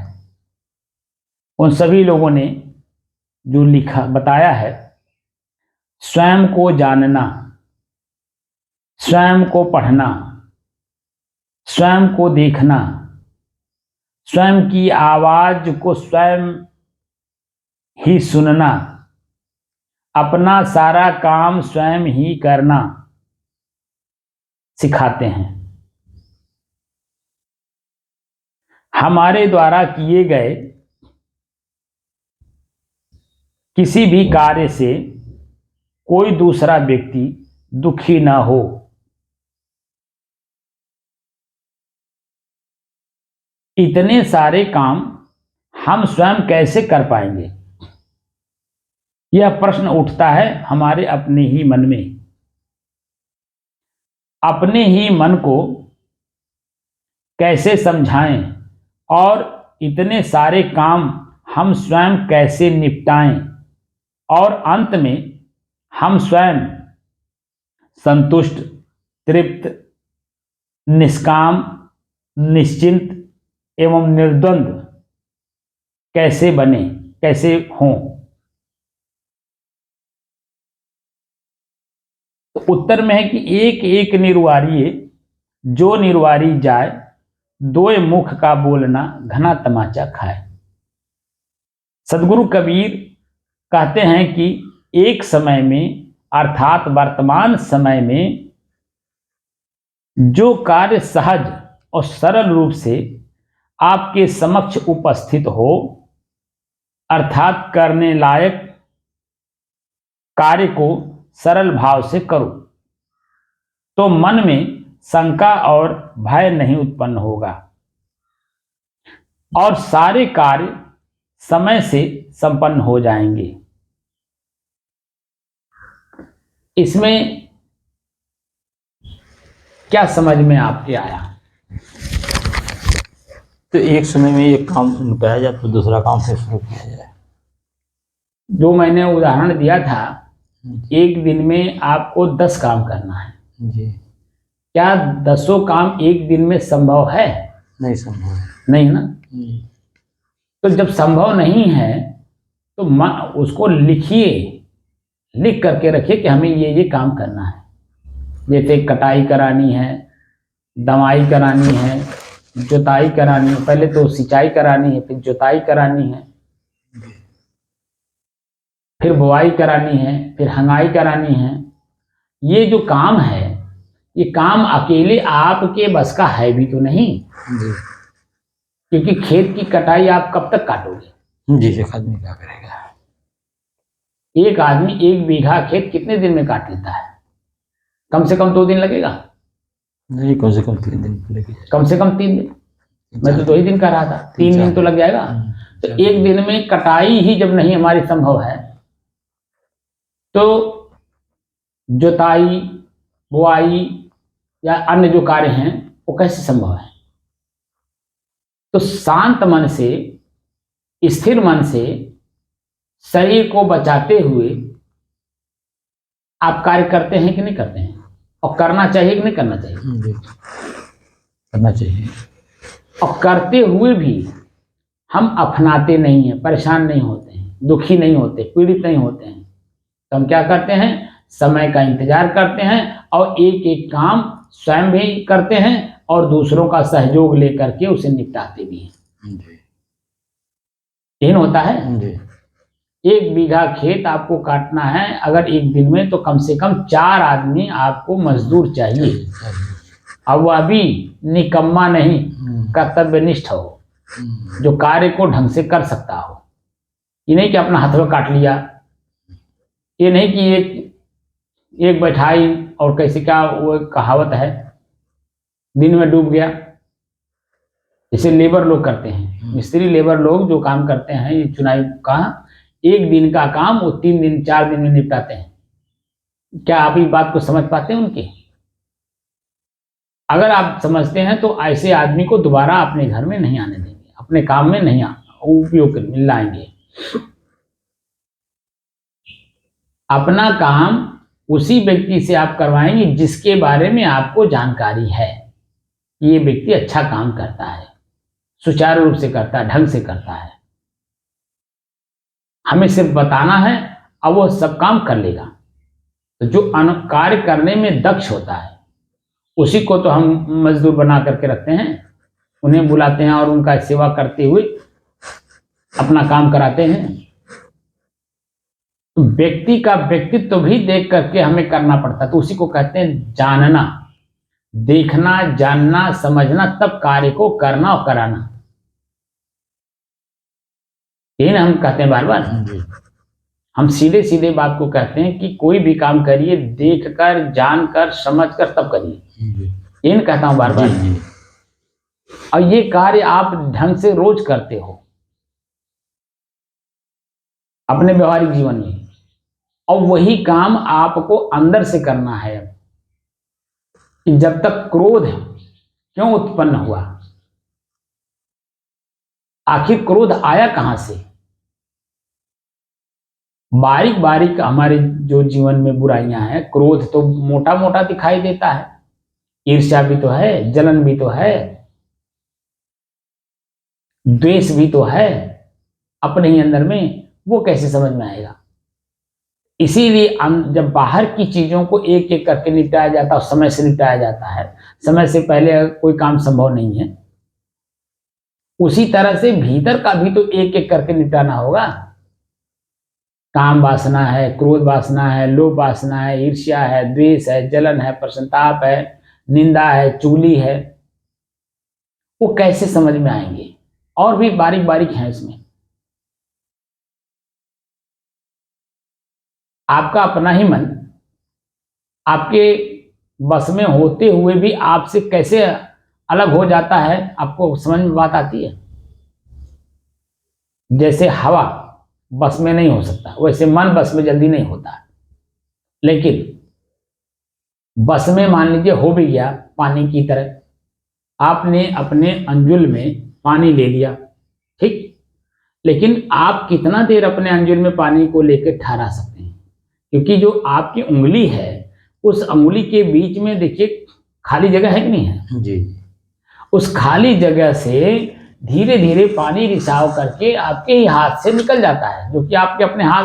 उन सभी लोगों ने जो लिखा बताया है, स्वयं को जानना, स्वयं को पढ़ना, स्वयं को देखना, स्वयं की आवाज को स्वयं ही सुनना, अपना सारा काम स्वयं ही करना सिखाते हैं। हमारे द्वारा किए गए किसी भी कार्य से कोई दूसरा व्यक्ति दुखी ना हो, इतने सारे काम हम स्वयं कैसे कर पाएंगे? यह प्रश्न उठता है हमारे अपने ही मन में। अपने ही मन को कैसे समझाएं और इतने सारे काम हम स्वयं कैसे निपटाएं और अंत में हम स्वयं संतुष्ट, तृप्त, निष्काम, निश्चिंत एवं निर्द्वंद कैसे बने, कैसे हों? तो उत्तर में है कि एक एक निर्वारिये जो निर्वारी जाए, दोय मुख का बोलना घना तमाचा खाए। सदगुरु कबीर कहते हैं कि एक समय में अर्थात वर्तमान समय में जो कार्य सहज और सरल रूप से आपके समक्ष उपस्थित हो, अर्थात करने लायक कार्य को सरल भाव से करो, तो मन में शंका और भय नहीं उत्पन्न होगा और सारे कार्य समय से संपन्न हो जाएंगे। इसमें क्या समझ में आपके आया? तो एक समय में एक काम निपटाया जाए तो दूसरा काम फिर शुरू किया जाए। जो मैंने उदाहरण दिया था, एक दिन में आपको 10 काम करना है जी। क्या 10 काम एक दिन में संभव है? नहीं संभव है। नहीं ना। तो जब संभव नहीं है तो उसको लिखिए, लिख करके रखिए कि हमें ये काम करना है। जैसे कटाई करानी है, दवाई करानी है, जुताई करानी है, पहले तो सिंचाई करानी है, फिर जुताई करानी है, फिर बुआई करानी है, फिर हंगाई करानी है। ये जो काम है, ये काम अकेले आपके बस का है भी तो नहीं जी। क्योंकि खेत की कटाई आप कब तक काटोगे? जी। एक आदमी क्या करेगा? एक आदमी 1 बीघा खेत कितने दिन में काट लेता है? कम से कम 2 दिन लगेगा, नहीं कम से कम 3 दिन तो लगे। कम से कम 3 दिन। मैं तो 2 ही दिन कह रहा था, 3 दिन तो लग जाएगा। तो 1 दिन में कटाई ही जब नहीं हमारी संभव है तो जुताई, बुआई या अन्य जो कार्य हैं वो कैसे संभव है। तो शांत मन से, स्थिर मन से, शरीर को बचाते हुए आप कार्य करते हैं कि नहीं करते हैं, और करना चाहिए कि नहीं करना चाहिए। करना चाहिए। और करते हुए भी हम अपनाते नहीं हैं, परेशान नहीं होते हैं, दुखी नहीं होते, पीड़ित नहीं होते हैं, तो हम क्या करते हैं, समय का इंतजार करते हैं और एक एक काम स्वयं भी करते हैं और दूसरों का सहयोग लेकर के उसे निपटाते भी हैं। यही होता है। 1 बीघा खेत आपको काटना है अगर 1 दिन में, तो कम से कम 4 आदमी आपको मजदूर चाहिए, और वह भी निकम्मा नहीं, कर्तव्यनिष्ठ हो, जो कार्य को ढंग से कर सकता हो। ये नहीं कि अपना हाथों काट लिया, ये नहीं कि एक बैठाई और कैसे, क्या वो कहावत है, दिन में डूब गया। जैसे लेबर लोग करते हैं, मिस्त्री लेबर लोग जो काम करते हैं ये चुनाई का, 1 दिन का काम वो 3 दिन 4 दिन में निपटाते हैं। क्या आप इस बात को समझ पाते हैं उनकी? अगर आप समझते हैं तो ऐसे आदमी को दोबारा अपने घर में नहीं आने देंगे, अपने काम में नहीं उपयोग लाएंगे। अपना काम उसी व्यक्ति से आप करवाएंगे जिसके बारे में आपको जानकारी है, ये व्यक्ति अच्छा काम करता है, सुचारू रूप से करता है, ढंग से करता है, हमें सिर्फ बताना है और वो सब काम कर लेगा। तो जो कार्य करने में दक्ष होता है उसी को तो हम मजदूर बना करके रखते हैं, उन्हें बुलाते हैं और उनका सेवा करते हुए अपना काम कराते हैं। तो व्यक्ति का व्यक्तित्व भी देख करके हमें करना पड़ता है, तो उसी को कहते हैं जानना, देखना, जानना, समझना, तब कार्य को करना और कराना। यही ना हम कहते हैं बार बार, हम सीधे सीधे बात को कहते हैं कि कोई भी काम करिए देख कर, जान कर, समझ कर तब करिए। यही ना कहता हूं बार बार। और ये कार्य आप ढंग से रोज करते हो अपने व्यवहारिक जीवन में, और वही काम आपको अंदर से करना है। कि जब तक क्रोध क्यों उत्पन्न हुआ, आखिर क्रोध आया कहां से, बारीक बारीक हमारे जो जीवन में बुराइयां हैं, क्रोध तो मोटा मोटा दिखाई देता है, ईर्ष्या भी तो है, जलन भी तो है, द्वेष भी तो है अपने ही अंदर में, वो कैसे समझ में आएगा। इसीलिए जब बाहर की चीजों को एक एक करके निपटाया जाता है, समय से निपटाया जाता है, समय से पहले कोई काम संभव नहीं है, उसी तरह से भीतर का भी तो एक एक करके निपटाना होगा। काम वासना है, क्रोध वासना है, लोभ वासना है, ईर्ष्या है, द्वेष है, जलन है, प्रसन्नताप है, निंदा है, चुगली है, वो कैसे समझ में आएंगे। और भी बारीक बारीक है इसमें। आपका अपना ही मन आपके बस में होते हुए भी आपसे कैसे अलग हो जाता है, आपको समझ में बात आती है। जैसे हवा बस में नहीं हो सकता, वैसे मन बस में जल्दी नहीं होता। लेकिन बस में मान लीजिए हो भी गया पानी की तरह, आपने अपने अंजुल में पानी ले लिया, ठीक, लेकिन आप कितना देर अपने अंजुल में पानी को लेकर ठहरा सकते हैं, क्योंकि जो आपकी उंगली है उस उंगली के बीच में देखिए खाली जगह है कि नहीं है जी। उस खाली जगह से धीरे धीरे पानी रिसाव करके आपके ही हाथ से निकल जाता है, जो कि आपके अपने हाथ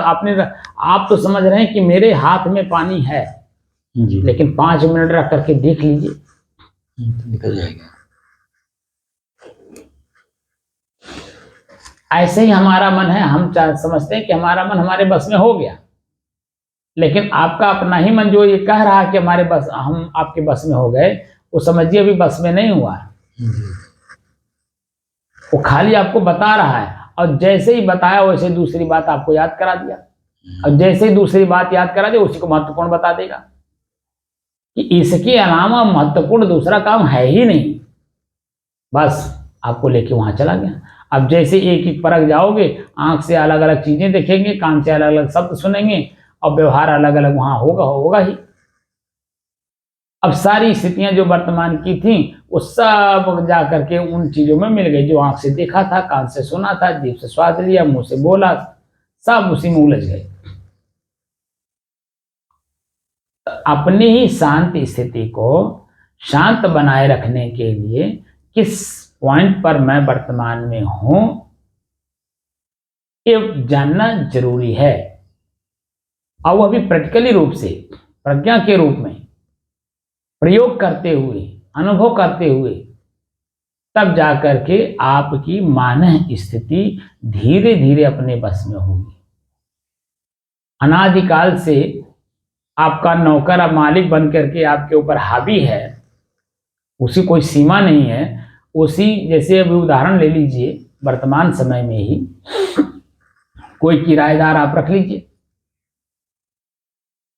आप तो समझ रहे हैं कि मेरे हाथ में पानी है जी, लेकिन 5 मिनट रख करके देख लीजिए तो निकल जाएगा। ऐसे ही हमारा मन है, हम समझते हैं कि हमारा मन हमारे बस में हो गया, लेकिन आपका अपना ही मन जो ये कह रहा है कि हमारे बस, हम आपके बस में हो गए, वो समझिए अभी बस में नहीं हुआ है। वो खाली आपको बता रहा है, और जैसे ही बताया वैसे दूसरी बात आपको याद करा दिया, और जैसे ही दूसरी बात याद करा दिया उसी को महत्वपूर्ण बता देगा। कि इसके अलावा महत्वपूर्ण दूसरा काम है ही नहीं, बस आपको लेके वहां चला गया। अब जैसे एक एक परख जाओगे, आंख से अलग अलग चीजें देखेंगे, कान से अलग अलग शब्द सुनेंगे और व्यवहार अलग अलग वहां होगा ही। अब सारी स्थितियां जो वर्तमान की थी वो सब जा करके उन चीजों में मिल गई, जो आंख से देखा था, कान से सुना था, जीभ से स्वाद लिया, मुंह से बोला, सब उसी में उलझ गए। अपनी ही शांत स्थिति को शांत बनाए रखने के लिए किस पॉइंट पर मैं वर्तमान में हूं, ये जानना जरूरी है। और वह भी प्रैक्टिकली रूप से, प्रज्ञा के रूप में प्रयोग करते हुए, अनुभव करते हुए, तब जाकर के आपकी मानह स्थिति धीरे धीरे अपने बस में होगी। अनादिकाल से आपका नौकर अब मालिक बन करके आपके ऊपर हावी है, उसी कोई सीमा नहीं है। उसी जैसे अभी उदाहरण ले लीजिए, वर्तमान समय में ही कोई किराएदार आप रख लीजिए,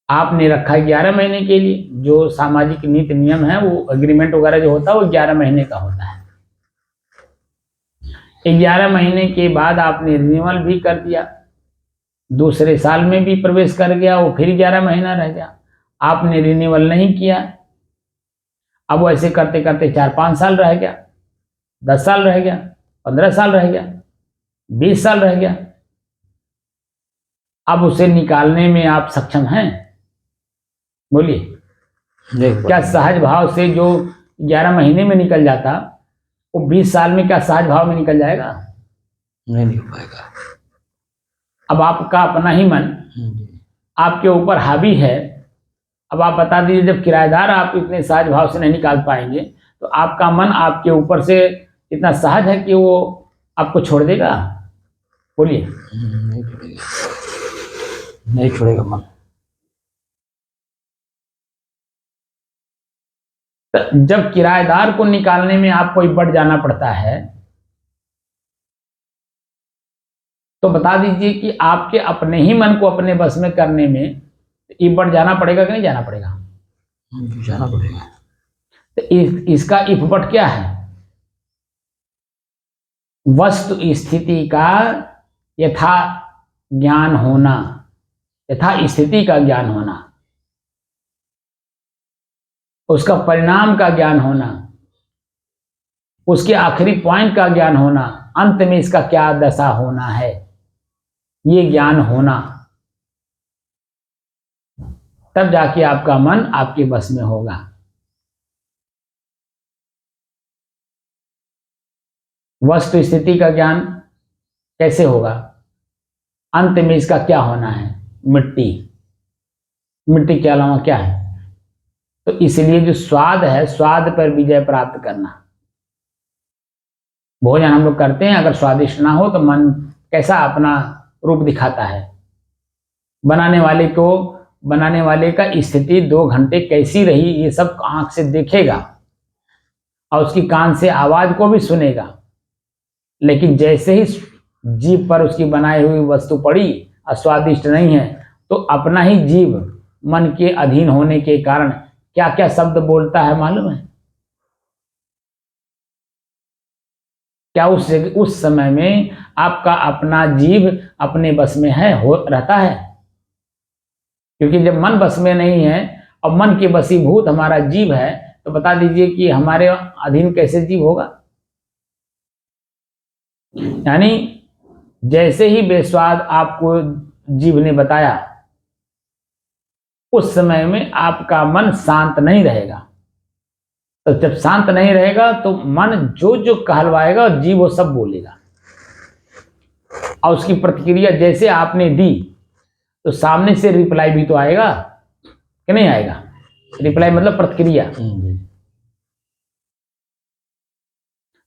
आपने रखा है 11 महीने के लिए। जो सामाजिक नीति नियम है, वो एग्रीमेंट वगैरह जो होता है वो 11 महीने का होता है। 11 महीने के बाद आपने रिन्यूअल भी कर दिया, दूसरे साल में भी प्रवेश कर गया, वो फिर 11 महीना रह गया, आपने रिन्यूअल नहीं किया। अब वो ऐसे करते करते 4-5 साल रह गया, 10 साल रह गया, 15 साल रह गया, 20 साल रह गया। अब उसे निकालने में आप सक्षम हैं? बोलिए, क्या सहज भाव से जो 11 महीने में निकल जाता, वो 20 साल में क्या सहज भाव में निकल जाएगा? नहीं हो पाएगा। अब आपका अपना ही मन आपके ऊपर हावी है। अब आप बता दीजिए, जब किराएदार आप इतने सहज भाव से नहीं निकाल पाएंगे, तो आपका मन आपके ऊपर से इतना सहज है कि वो आपको छोड़ देगा? बोलिए, नहीं छोड़ेगा, नहीं छोड़ेगा मन। जब किराएदार को निकालने में आपको इबट जाना पड़ता है, तो बता दीजिए कि आपके अपने ही मन को अपने बस में करने में इबट जाना पड़ेगा कि नहीं जाना पड़ेगा? जाना पड़ेगा। तो इसका इफबट क्या है? वस्तु स्थिति का यथा ज्ञान होना, यथा स्थिति का ज्ञान होना, उसका परिणाम का ज्ञान होना, उसके आखिरी पॉइंट का ज्ञान होना, अंत में इसका क्या दशा होना है, ये ज्ञान होना, तब जाके आपका मन आपके बस में होगा। वस्तु स्थिति का ज्ञान कैसे होगा? अंत में इसका क्या होना है? मिट्टी, मिट्टी के अलावा क्या है? तो इसलिए जो स्वाद है, स्वाद पर विजय प्राप्त करना। भोजन हम लोग करते हैं, अगर स्वादिष्ट ना हो तो मन कैसा अपना रूप दिखाता है? बनाने वाले का स्थिति 2 घंटे कैसी रही, ये सब आंख से देखेगा और उसकी कान से आवाज को भी सुनेगा। लेकिन जैसे ही जीभ पर उसकी बनाई हुई वस्तु पड़ी, अस्वादिष्ट नहीं है, तो अपना ही जीभ मन के अधीन होने के कारण क्या क्या शब्द बोलता है मालूम है? क्या उस समय में आपका अपना जीभ अपने बस में है, रहता है? क्योंकि जब मन बस में नहीं है और मन के बसीभूत हमारा जीभ है, तो बता दीजिए कि हमारे अधीन कैसे जीभ होगा? यानी जैसे ही बेस्वाद आपको जीभ ने बताया, उस समय में आपका मन शांत नहीं रहेगा। तो जब शांत नहीं रहेगा तो मन जो जो कहलवाएगा, जीभ वो सब बोलेगा, और उसकी प्रतिक्रिया जैसे आपने दी, तो सामने से रिप्लाई भी तो आएगा कि नहीं आएगा? रिप्लाई मतलब प्रतिक्रिया।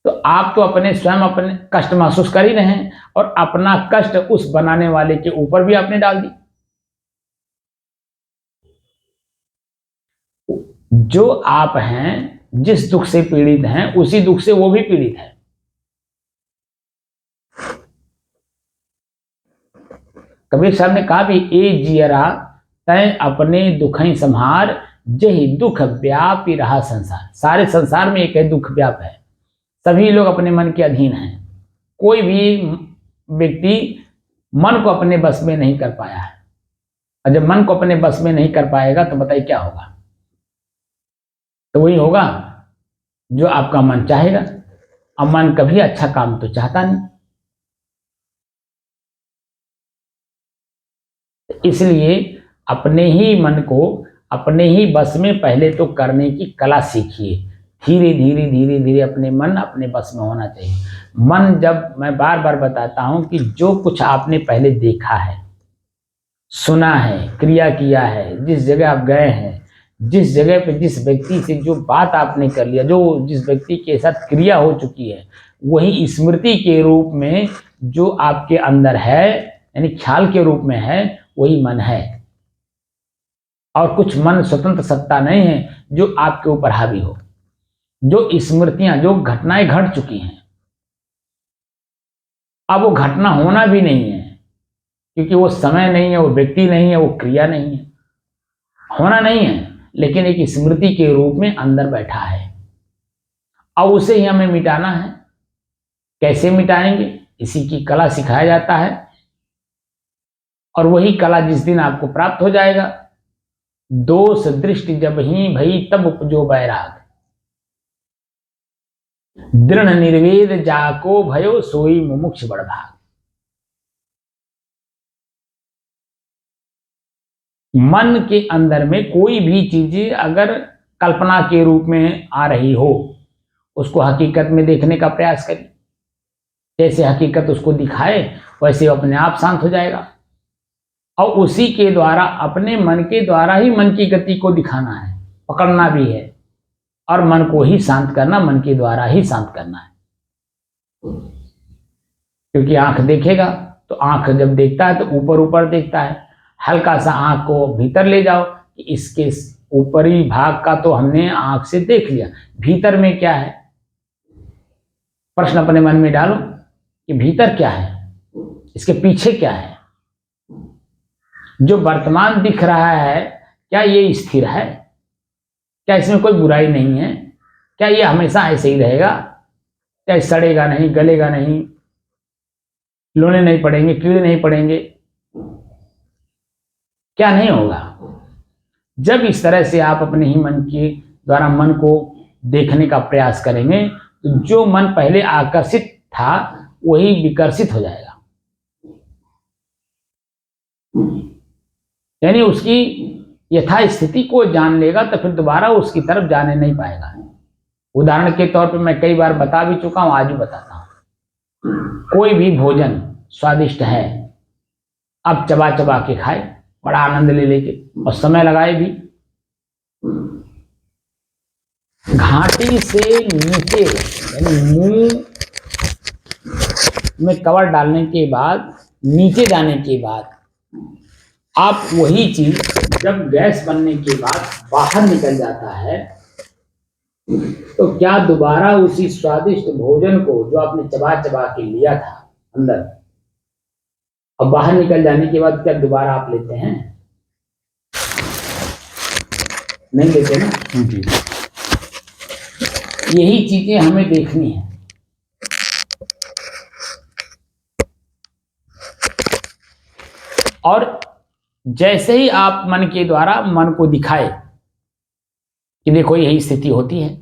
तो आप तो अपने स्वयं अपने कष्ट महसूस कर ही रहे हैं, और अपना कष्ट उस बनाने वाले के ऊपर भी आपने डाल दी। जो आप हैं, जिस दुख से पीड़ित हैं, उसी दुख से वो भी पीड़ित है। कबीर साहब ने कहा भी, ए जियरा तय अपने दुखई संहार, जही दुख व्यापी रहा संसार। सारे संसार में एक है दुख व्याप है, सभी लोग अपने मन के अधीन हैं। कोई भी व्यक्ति मन को अपने बस में नहीं कर पाया है, और जब मन को अपने बस में नहीं कर पाएगा तो बताइए क्या होगा? तो वही होगा जो आपका मन चाहेगा, और मन कभी अच्छा काम तो चाहता नहीं। इसलिए अपने ही मन को अपने ही बस में पहले तो करने की कला सीखिए। धीरे धीरे धीरे धीरे अपने मन अपने बस में होना चाहिए। मन, जब मैं बार बार बताता हूं कि जो कुछ आपने पहले देखा है, सुना है, क्रिया किया है, जिस जगह आप गए हैं, जिस जगह पे जिस व्यक्ति से जो बात आपने कर लिया, जो जिस व्यक्ति के साथ क्रिया हो चुकी है, वही स्मृति के रूप में जो आपके अंदर है, यानी ख्याल के रूप में है, वही मन है। और कुछ मन स्वतंत्र सत्ता नहीं है जो आपके ऊपर हावी हो। जो स्मृतियां, जो घटनाएं घट चुकी हैं, अब वो घटना होना भी नहीं है, क्योंकि वो समय नहीं है, वो व्यक्ति नहीं है, वो क्रिया नहीं है, होना नहीं है, लेकिन एक स्मृति के रूप में अंदर बैठा है। अब उसे ही हमें मिटाना है। कैसे मिटाएंगे? इसी की कला सिखाया जाता है। और वही कला जिस दिन आपको प्राप्त हो जाएगा, दोष दृष्टि जब ही भई तब उपजो बैराग, दृढ़ निर्वेद जाको भयो सोई मुमुक्ष बड़भाग। मन के अंदर में कोई भी चीजें अगर कल्पना के रूप में आ रही हो, उसको हकीकत में देखने का प्रयास करिए। जैसे हकीकत उसको दिखाए वैसे अपने आप शांत हो जाएगा। और उसी के द्वारा, अपने मन के द्वारा ही मन की गति को दिखाना है, पकड़ना भी है, और मन को ही शांत करना, मन के द्वारा ही शांत करना है। क्योंकि आंख देखेगा तो आंख जब देखता है तो ऊपर ऊपर देखता है। हल्का सा आंख को भीतर ले जाओ कि इसके ऊपरी भाग का तो हमने आंख से देख लिया, भीतर में क्या है? प्रश्न अपने मन में डालो कि भीतर क्या है, इसके पीछे क्या है? जो वर्तमान दिख रहा है, क्या ये स्थिर है? क्या इसमें कोई बुराई नहीं है? क्या ये हमेशा ऐसे ही रहेगा? क्या सड़ेगा नहीं, गलेगा नहीं, लोने नहीं पड़ेंगे, कीड़े नहीं पड़ेंगे? क्या नहीं होगा? जब इस तरह से आप अपने ही मन के द्वारा मन को देखने का प्रयास करेंगे, तो जो मन पहले आकर्षित था वही विकर्षित हो जाएगा, यानी उसकी यथा स्थिति को जान लेगा, तो फिर दोबारा उसकी तरफ जाने नहीं पाएगा। उदाहरण के तौर पे मैं कई बार बता भी चुका हूं, आज भी बताता हूं। कोई भी भोजन स्वादिष्ट है, अब चबा चबा के खाए, बड़ा आनंद ले लेके, और समय लगाए भी। घाटी से नीचे, यानी मुंह में कवर डालने के बाद, नीचे जाने के बाद, आप वही चीज जब गैस बनने के बाद बाहर निकल जाता है, तो क्या दोबारा उसी स्वादिष्ट भोजन को जो आपने चबा चबा के लिया था अंदर, अब बाहर निकल जाने के बाद क्या दोबारा आप लेते हैं? नहीं लेते ना जी। यही चीजें हमें देखनी है। और जैसे ही आप मन के द्वारा मन को दिखाए कि देखो यही स्थिति होती है,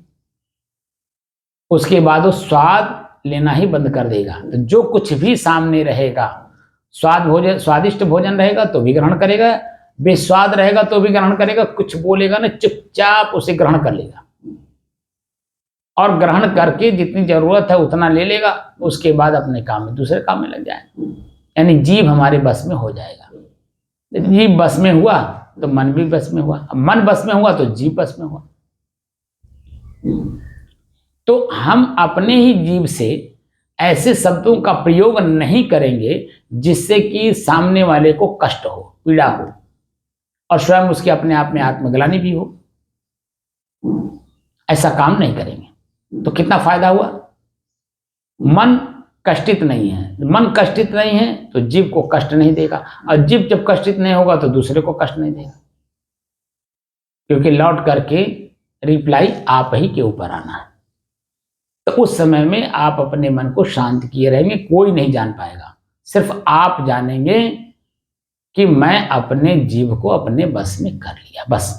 उसके बाद वो स्वाद लेना ही बंद कर देगा। तो जो कुछ भी सामने रहेगा, स्वादिष्ट भोजन रहेगा तो भी ग्रहण करेगा, बेस्वाद रहेगा तो भी ग्रहण करेगा, कुछ बोलेगा ना, चुपचाप उसे ग्रहण कर लेगा। और ग्रहण करके जितनी जरूरत है उतना ले लेगा, उसके बाद अपने काम में, दूसरे काम में लग जाएगा। यानी जीव हमारे बस में हो जाएगा। जीव बस में हुआ तो मन भी बस में हुआ, मन बस में हुआ तो जीव बस में हुआ। तो हम अपने ही जीव से ऐसे शब्दों का प्रयोग नहीं करेंगे जिससे कि सामने वाले को कष्ट हो, पीड़ा हो, और स्वयं उसके अपने आप में आत्मग्लानि भी हो। ऐसा काम नहीं करेंगे तो कितना फायदा हुआ? मन कष्टित नहीं है, मन कष्टित नहीं है तो जीव को कष्ट नहीं देगा, और जीव जब कष्टित नहीं होगा तो दूसरे को कष्ट नहीं देगा। क्योंकि लौट करके रिप्लाई आप ही के ऊपर आना है। तो उस समय में आप अपने मन को शांत किए रहेंगे, कोई नहीं जान पाएगा, सिर्फ आप जानेंगे कि मैं अपने जीव को अपने बस में कर लिया, बस।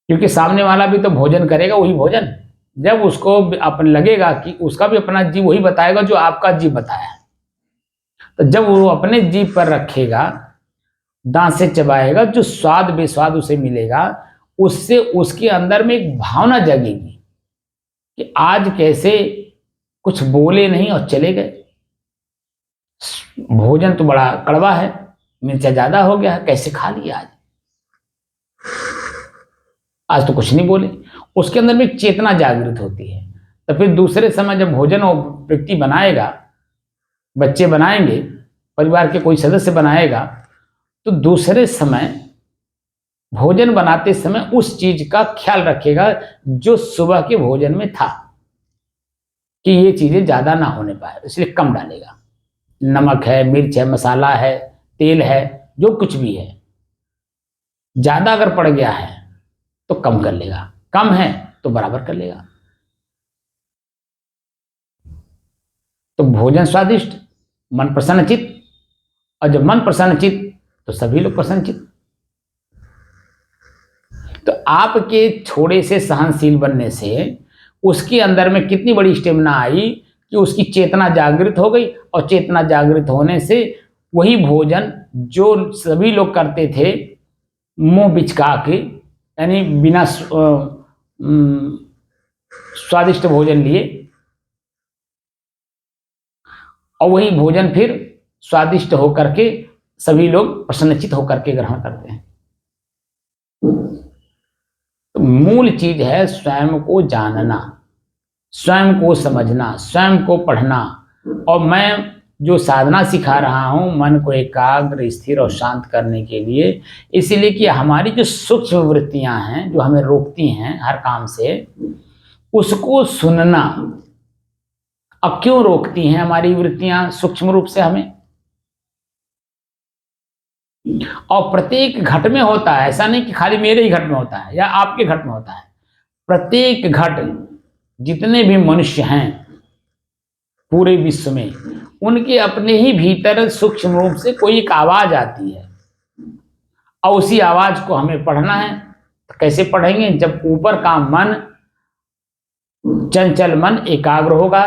क्योंकि सामने वाला भी तो भोजन करेगा, वही भोजन। जब उसको अपन लगेगा कि उसका भी अपना जीव वही बताएगा जो आपका जीव बताया है, तो जब वो अपने जीव पर रखेगा, दांत से चबाएगा, जो स्वाद बेस्वाद उसे मिलेगा, उससे उसके अंदर में एक भावना जगेगी कि आज कैसे कुछ बोले नहीं और चले गए, भोजन तो बड़ा कड़वा है, मिर्चा ज्यादा हो गया है, कैसे खा लिया आज, आज तो कुछ नहीं बोले। उसके अंदर में एक चेतना जागृत होती है। तो फिर दूसरे समय जब भोजन वो व्यक्ति बनाएगा, बच्चे बनाएंगे, परिवार के कोई सदस्य बनाएगा, तो दूसरे समय भोजन बनाते समय उस चीज का ख्याल रखेगा जो सुबह के भोजन में था, कि ये चीजें ज्यादा ना होने पाए, इसलिए कम डालेगा। नमक है, मिर्च है, मसाला है, तेल है, जो कुछ भी है, ज्यादा अगर पड़ गया है तो कम कर लेगा, कम है तो बराबर कर लेगा। तो भोजन स्वादिष्ट, मन प्रसन्नचित, और जब मन प्रसन्नचित तो सभी लोग प्रसन्नचित। तो आपके थोड़े से सहनशील बनने से उसके अंदर में कितनी बड़ी स्टेमिना आई कि उसकी चेतना जागृत हो गई, और चेतना जागृत होने से वही भोजन जो सभी लोग करते थे मुंह बिचका के, यानी बिना स्वादिष्ट भोजन लिए, और वही भोजन फिर स्वादिष्ट होकर के सभी लोग प्रसन्नचित होकर के ग्रहण करते हैं। तो मूल चीज है स्वयं को जानना, स्वयं को समझना, स्वयं को पढ़ना। और मैं जो साधना सिखा रहा हूं मन को एकाग्र, स्थिर और शांत करने के लिए, इसीलिए कि हमारी जो सूक्ष्म वृत्तियां हैं जो हमें रोकती हैं हर काम से, उसको सुनना। अब क्यों रोकती हैं हमारी वृत्तियां सूक्ष्म रूप से हमें? और प्रत्येक घट में होता है, ऐसा नहीं कि खाली मेरे ही घट में होता है या आपके घट में होता है। प्रत्येक घट, जितने भी मनुष्य हैं पूरे विश्व में, उनके अपने ही भीतर सूक्ष्म रूप से कोई एक आवाज आती है, और उसी आवाज को हमें पढ़ना है। तो कैसे पढ़ेंगे? जब ऊपर का मन, चंचल मन एकाग्र होगा,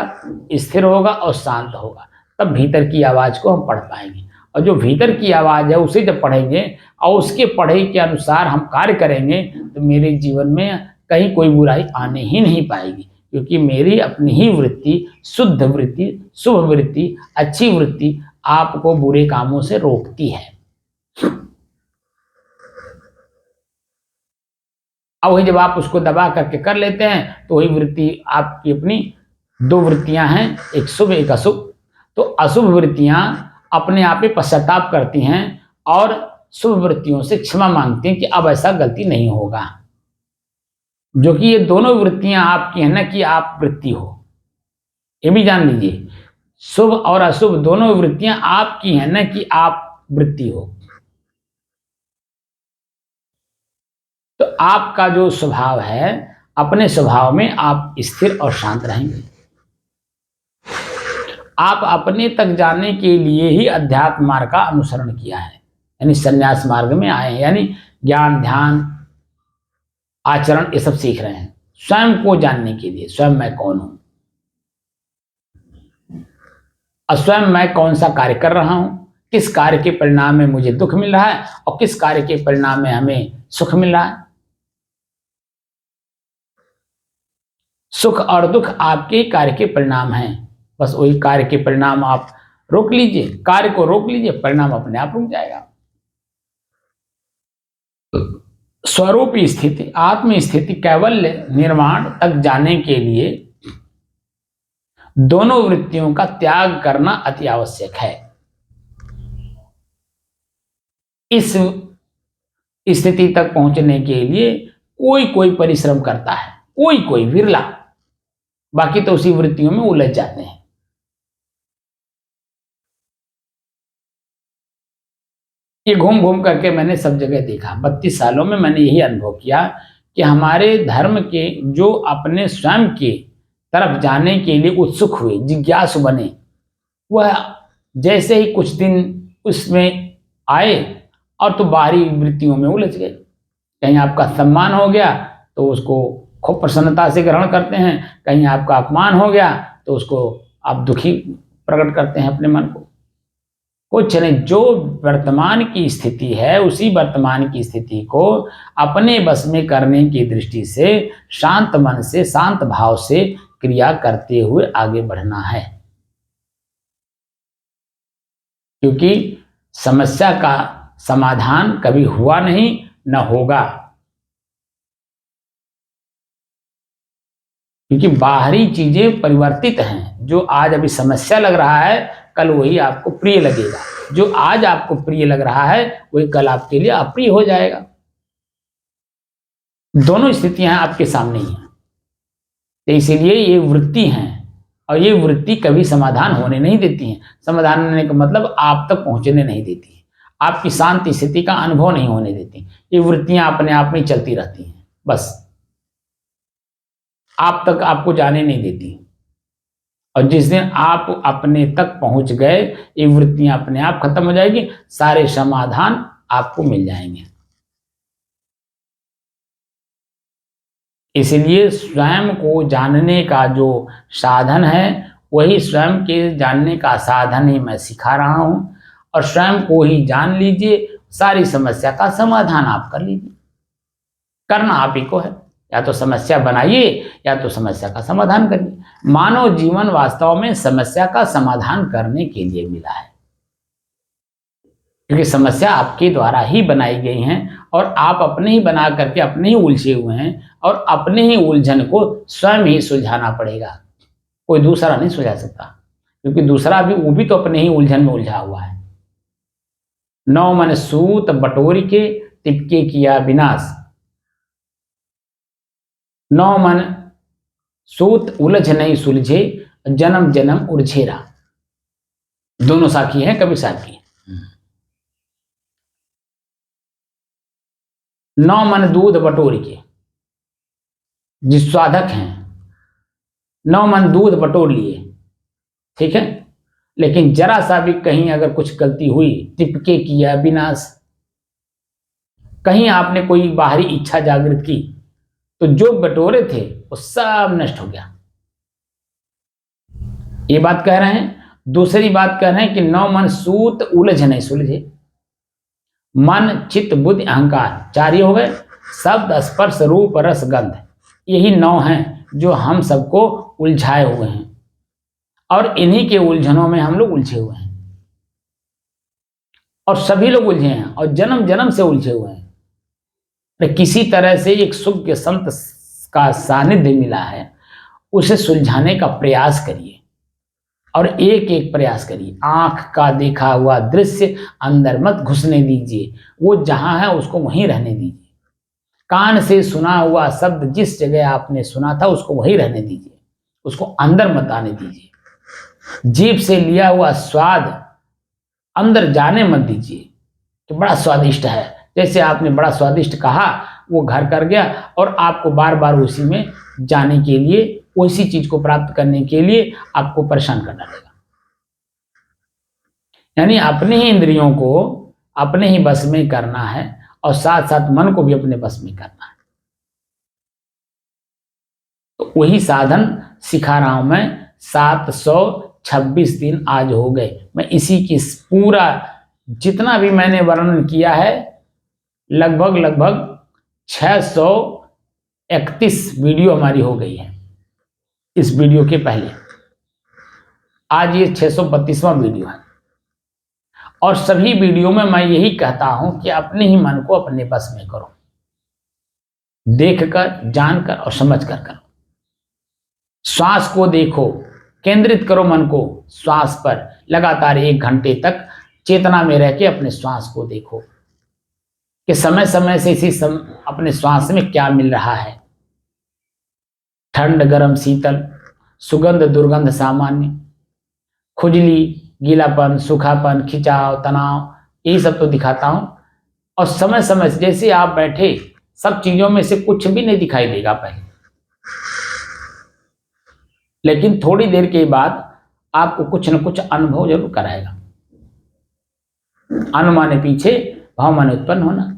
स्थिर होगा और शांत होगा, तब भीतर की आवाज को हम पढ़ पाएंगे। और जो भीतर की आवाज है उसे जब पढ़ेंगे और उसके पढ़े के अनुसार हम कार्य करेंगे, तो मेरे जीवन में कहीं कोई बुराई आने ही नहीं पाएगी, क्योंकि मेरी अपनी ही वृत्ति, शुद्ध वृत्ति, शुभ वृत्ति, अच्छी वृत्ति आपको बुरे कामों से रोकती है। अब वही जब आप उसको दबा करके कर लेते हैं, तो वही वृत्ति आपकी अपनी, दो वृत्तियां हैं, एक शुभ एक अशुभ। तो अशुभ वृत्तियां अपने आप में पश्चाताप करती हैं और शुभ वृत्तियों से क्षमा मांगती हैं कि अब ऐसा गलती नहीं होगा। जो कि ये दोनों वृत्तियां आपकी हैं, ना कि आप वृत्ति हो, ये भी जान लीजिए। शुभ और अशुभ दोनों वृत्तियां आपकी हैं, ना कि आप वृत्ति हो। तो आपका जो स्वभाव है, अपने स्वभाव में आप स्थिर और शांत रहेंगे। आप अपने तक जाने के लिए ही अध्यात्म मार्ग का अनुसरण किया है, यानी संन्यास मार्ग में आए हैं, यानी ज्ञान, ध्यान, आचरण ये सब सीख रहे हैं स्वयं को जानने के लिए, स्वयं मैं कौन हूं, और स्वयं मैं कौन सा कार्य कर रहा हूं, किस कार्य के परिणाम में मुझे दुख मिल रहा है और किस कार्य के परिणाम में हमें सुख मिल रहा है। सुख और दुख आपके कार्य के परिणाम हैं, बस वही कार्य के परिणाम आप रोक लीजिए, कार्य को रोक लीजिए, परिणाम अपने आप रुक जाएगा। स्वरूप स्थिति, आत्म स्थिति, कैवल्य निर्माण तक जाने के लिए दोनों वृत्तियों का त्याग करना अति आवश्यक है। इस स्थिति तक पहुंचने के लिए कोई कोई परिश्रम करता है, कोई कोई विरला, बाकी तो उसी वृत्तियों में उलझ जाते हैं। ये घूम घूम करके मैंने सब जगह देखा। 32 सालों में मैंने यही अनुभव किया कि हमारे धर्म के जो अपने स्वयं के तरफ जाने के लिए उत्सुक हुए, जिज्ञासु बने, वह जैसे ही कुछ दिन उसमें आए और तो बाहरी वृत्तियों में उलझ गए। कहीं आपका सम्मान हो गया तो उसको खूब प्रसन्नता से ग्रहण करते हैं, कहीं आपका अपमान हो गया तो उसको आप दुखी प्रकट करते हैं अपने मन को। कुछ नहीं, जो वर्तमान की स्थिति है उसी वर्तमान की स्थिति को अपने बस में करने की दृष्टि से शांत मन से, शांत भाव से क्रिया करते हुए आगे बढ़ना है। क्योंकि समस्या का समाधान कभी हुआ नहीं, न होगा। क्योंकि बाहरी चीजें परिवर्तित हैं। जो आज अभी समस्या लग रहा है कल वही आपको प्रिय लगेगा, जो आज आपको प्रिय लग रहा है वही कल आपके लिए अप्रिय हो जाएगा। दोनों स्थितियां आपके सामने ही हैं। तो इसीलिए ये वृत्ति हैं और ये वृत्ति कभी समाधान होने नहीं देती हैं। समाधान होने का मतलब आप तक पहुंचने नहीं देती है, आपकी शांति स्थिति का अनुभव नहीं होने देती। ये वृत्तियां अपने आप में चलती रहती हैं, बस आप तक आपको जाने नहीं देती। और जिस दिन आप अपने तक पहुंच गए ये वृत्तियां अपने आप खत्म हो जाएगी, सारे समाधान आपको मिल जाएंगे। इसलिए स्वयं को जानने का जो साधन है वही स्वयं के जानने का साधन ही मैं सिखा रहा हूं। और स्वयं को ही जान लीजिए, सारी समस्या का समाधान आप कर लीजिए। करना आप ही को है, या तो समस्या बनाइए या तो समस्या का समाधान करिए। मानव जीवन वास्तव में समस्या का समाधान करने के लिए मिला है, क्योंकि समस्या आपके द्वारा ही बनाई गई हैं और आप अपने ही बना करके अपने ही उलझे हुए हैं और अपने ही उलझन को स्वयं ही सुलझाना पड़ेगा। कोई दूसरा नहीं सुलझा सकता, क्योंकि दूसरा भी वो भी तो अपने ही उलझन में उलझा हुआ है। नौ मन सूत बटोरी के तिपके किया विनाश। नौ मन सूत उलझ नहीं सुलझे, जन्म जन्म उलझेरा। दोनों साखी हैं, कभी साखी। नौ मन दूध बटोरी के, जिस साधक हैं 9 मन दूध बटोर लिए, ठीक है, लेकिन जरा सा भी कहीं अगर कुछ गलती हुई, तिपके किया विनाश। कहीं आपने कोई बाहरी इच्छा जागृत की तो जो बटोरे थे वो सब नष्ट हो गया। ये बात कह रहे हैं। दूसरी बात कह रहे हैं कि 9 मन सूत उलझ नहीं सुलझे। मन चित्त बुद्धि अहंकार 4 ही हो गए। शब्द स्पर्श रूप रस गंध, यही 9 हैं जो हम सबको उलझाए हुए हैं और इन्हीं के उलझनों में हम लोग उलझे हुए हैं। और सभी लोग उलझे हैं और जन्म जन्म से उलझे हुए हैं। तो किसी तरह से एक सुख संत का सानिध्य मिला है, उसे सुलझाने का प्रयास करिए और एक एक प्रयास करिए। आंख का देखा हुआ दृश्य अंदर मत घुसने दीजिए, वो जहां है उसको वहीं रहने दीजिए। कान से सुना हुआ शब्द जिस जगह आपने सुना था उसको वहीं रहने दीजिए, उसको अंदर मत आने दीजिए। जीभ से लिया हुआ स्वाद अंदर जाने मत दीजिए कि बड़ा स्वादिष्ट है, जैसे आपने बड़ा स्वादिष्ट कहा वो घर कर गया और आपको बार बार उसी में जाने के लिए, उसी चीज को प्राप्त करने के लिए आपको परेशान करना लगेगा। यानी अपने ही इंद्रियों को अपने ही बस में करना है और साथ साथ मन को भी अपने बस में करना है। तो वही साधन सिखा रहा हूं मैं। 726 दिन आज हो गए। मैं इसी की पूरा जितना भी मैंने वर्णन किया है, लगभग 631 वीडियो हमारी हो गई है इस वीडियो के पहले। आज ये 632वां वीडियो है और सभी वीडियो में मैं यही कहता हूं कि अपने ही मन को अपने बस में करो, देखकर, जानकर और समझकर करो। श्वास को देखो, केंद्रित करो मन को श्वास पर। लगातार 1 घंटे तक चेतना में रह के अपने श्वास को देखो कि समय समय से अपने श्वास में क्या मिल रहा है। ठंड, गर्म, शीतल, सुगंध, दुर्गंध, सामान्य, खुजली, गीलापन, सूखापन, खिंचाव, तनाव, यही सब तो दिखाता हूं। और समय समय से जैसे आप बैठे, सब चीजों में से कुछ भी नहीं दिखाई देगा पहले, लेकिन थोड़ी देर के बाद आपको कुछ न कुछ अनुभव जरूर कराएगा। अनुमाने पीछे भाव मन उत्पन्न होना।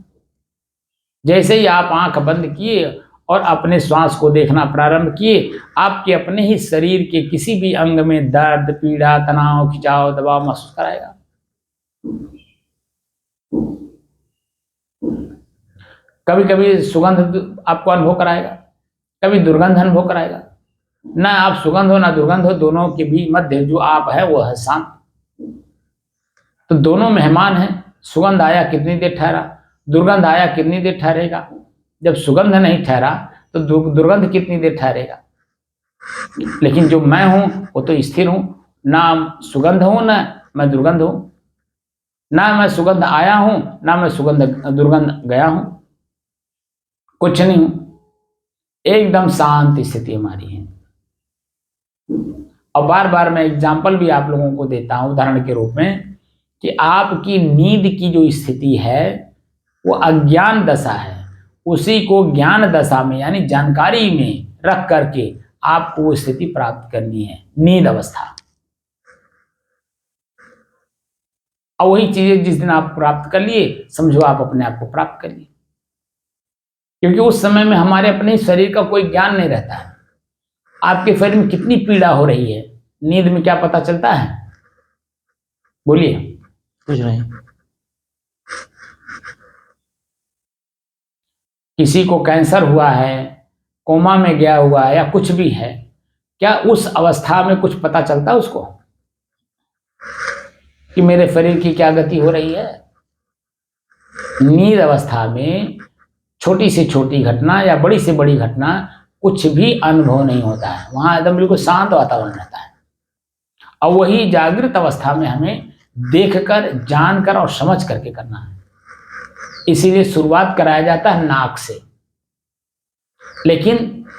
जैसे ही आप आंख बंद किए और अपने श्वास को देखना प्रारंभ किए, आपके अपने ही शरीर के किसी भी अंग में दर्द, पीड़ा, तनाव, खिंचाव, दबाव महसूस कराएगा। कभी कभी सुगंध आपको अनुभव कराएगा, कभी दुर्गंध अनुभव कराएगा। ना आप सुगंध हो ना दुर्गंध हो, दोनों के भी मध्य जो आप है वो है शांत। तो दोनों मेहमान हैं। सुगंध आया कितनी देर ठहरा, दुर्गंध आया कितनी देर ठहरेगा। जब सुगंध नहीं ठहरा तो दुर्गंध कितनी देर ठहरेगा। लेकिन जो मैं हूं वो तो स्थिर हूं, ना सुगंध हूं ना मैं दुर्गंध हूं, ना मैं सुगंध आया हूं ना मैं दुर्गंध गया हूं, कुछ नहीं हूं। एकदम शांत स्थिति हमारी है। और बार बार मैं एग्जाम्पल भी आप लोगों को देता हूं उदाहरण के रूप में, कि आपकी नींद की जो स्थिति है वो अज्ञान दशा है, उसी को ज्ञान दशा में यानी जानकारी में रख करके आपको वो स्थिति प्राप्त करनी है, नींद अवस्था। और वही चीजें जिस दिन आप प्राप्त कर लिए, समझो आप अपने आप को प्राप्त कर लिए। क्योंकि उस समय में हमारे अपने शरीर का कोई ज्ञान नहीं रहता है। आपके शरीर में कितनी पीड़ा हो रही है, नींद में क्या पता चलता है? बोलिए। कुछ नहीं। किसी को कैंसर हुआ है, कोमा में गया हुआ है या कुछ भी है, क्या उस अवस्था में कुछ पता चलता है उसको कि मेरे शरीर की क्या गति हो रही है? नींद अवस्था में छोटी से छोटी घटना या बड़ी से बड़ी घटना कुछ भी अनुभव नहीं होता है, वहां एकदम बिल्कुल शांत वातावरण रहता है। और वही जागृत अवस्था में हमें देखकर, जानकर और समझ करके करना है। इसीलिए शुरुआत कराया जाता है नाक से, लेकिन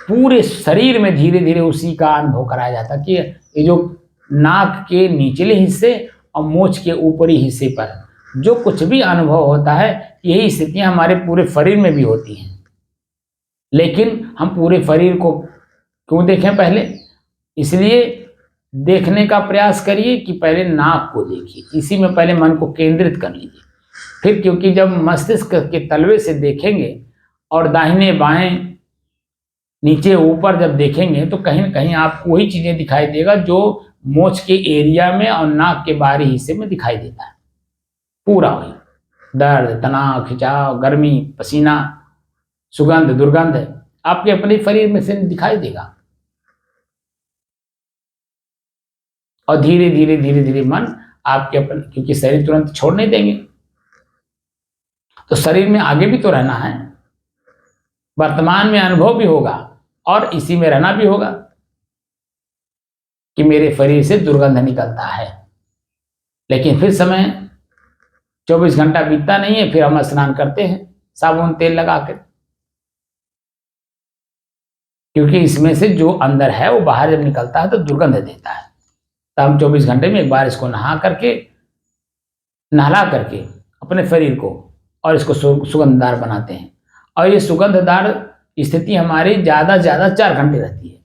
पूरे शरीर में धीरे धीरे उसी का अनुभव कराया जाता है कि ये जो नाक के निचले हिस्से और मोछ के ऊपरी हिस्से पर जो कुछ भी अनुभव होता है, यही स्थितियां हमारे पूरे शरीर में भी होती हैं। लेकिन हम पूरे शरीर को क्यों देखें पहले? इसलिए देखने का प्रयास करिए कि पहले नाक को देखिए, इसी में पहले मन को केंद्रित कर लीजिए। फिर क्योंकि जब मस्तिष्क के तलवे से देखेंगे और दाहिने बाएं नीचे ऊपर जब देखेंगे तो कहीं न कहीं आपको वही चीजें दिखाई देगा जो मोछ के एरिया में और नाक के बाहरी हिस्से में दिखाई देता है। पूरा वही दर्द, तनाव, खिंचाव, गर्मी, पसीना, सुगंध, दुर्गंध आपके अपने शरीर में से दिखाई देगा। और धीरे धीरे धीरे धीरे मन आपके अपने, क्योंकि शरीर तुरंत छोड़ नहीं देंगे, तो शरीर में आगे भी तो रहना है, वर्तमान में अनुभव भी होगा और इसी में रहना भी होगा कि मेरे शरीर से दुर्गंध निकलता है। लेकिन फिर समय 24 घंटा बीतता नहीं है, फिर हम स्नान करते हैं साबुन तेल लगाकर, क्योंकि इसमें से जो अंदर है वो बाहर जब निकलता है तो दुर्गंध देता है। तो हम 24 घंटे में एक बार इसको नहला करके अपने शरीर को और इसको सुगंधदार बनाते हैं। और ये सुगंधदार स्थिति हमारी ज़्यादा से ज़्यादा 4 घंटे रहती है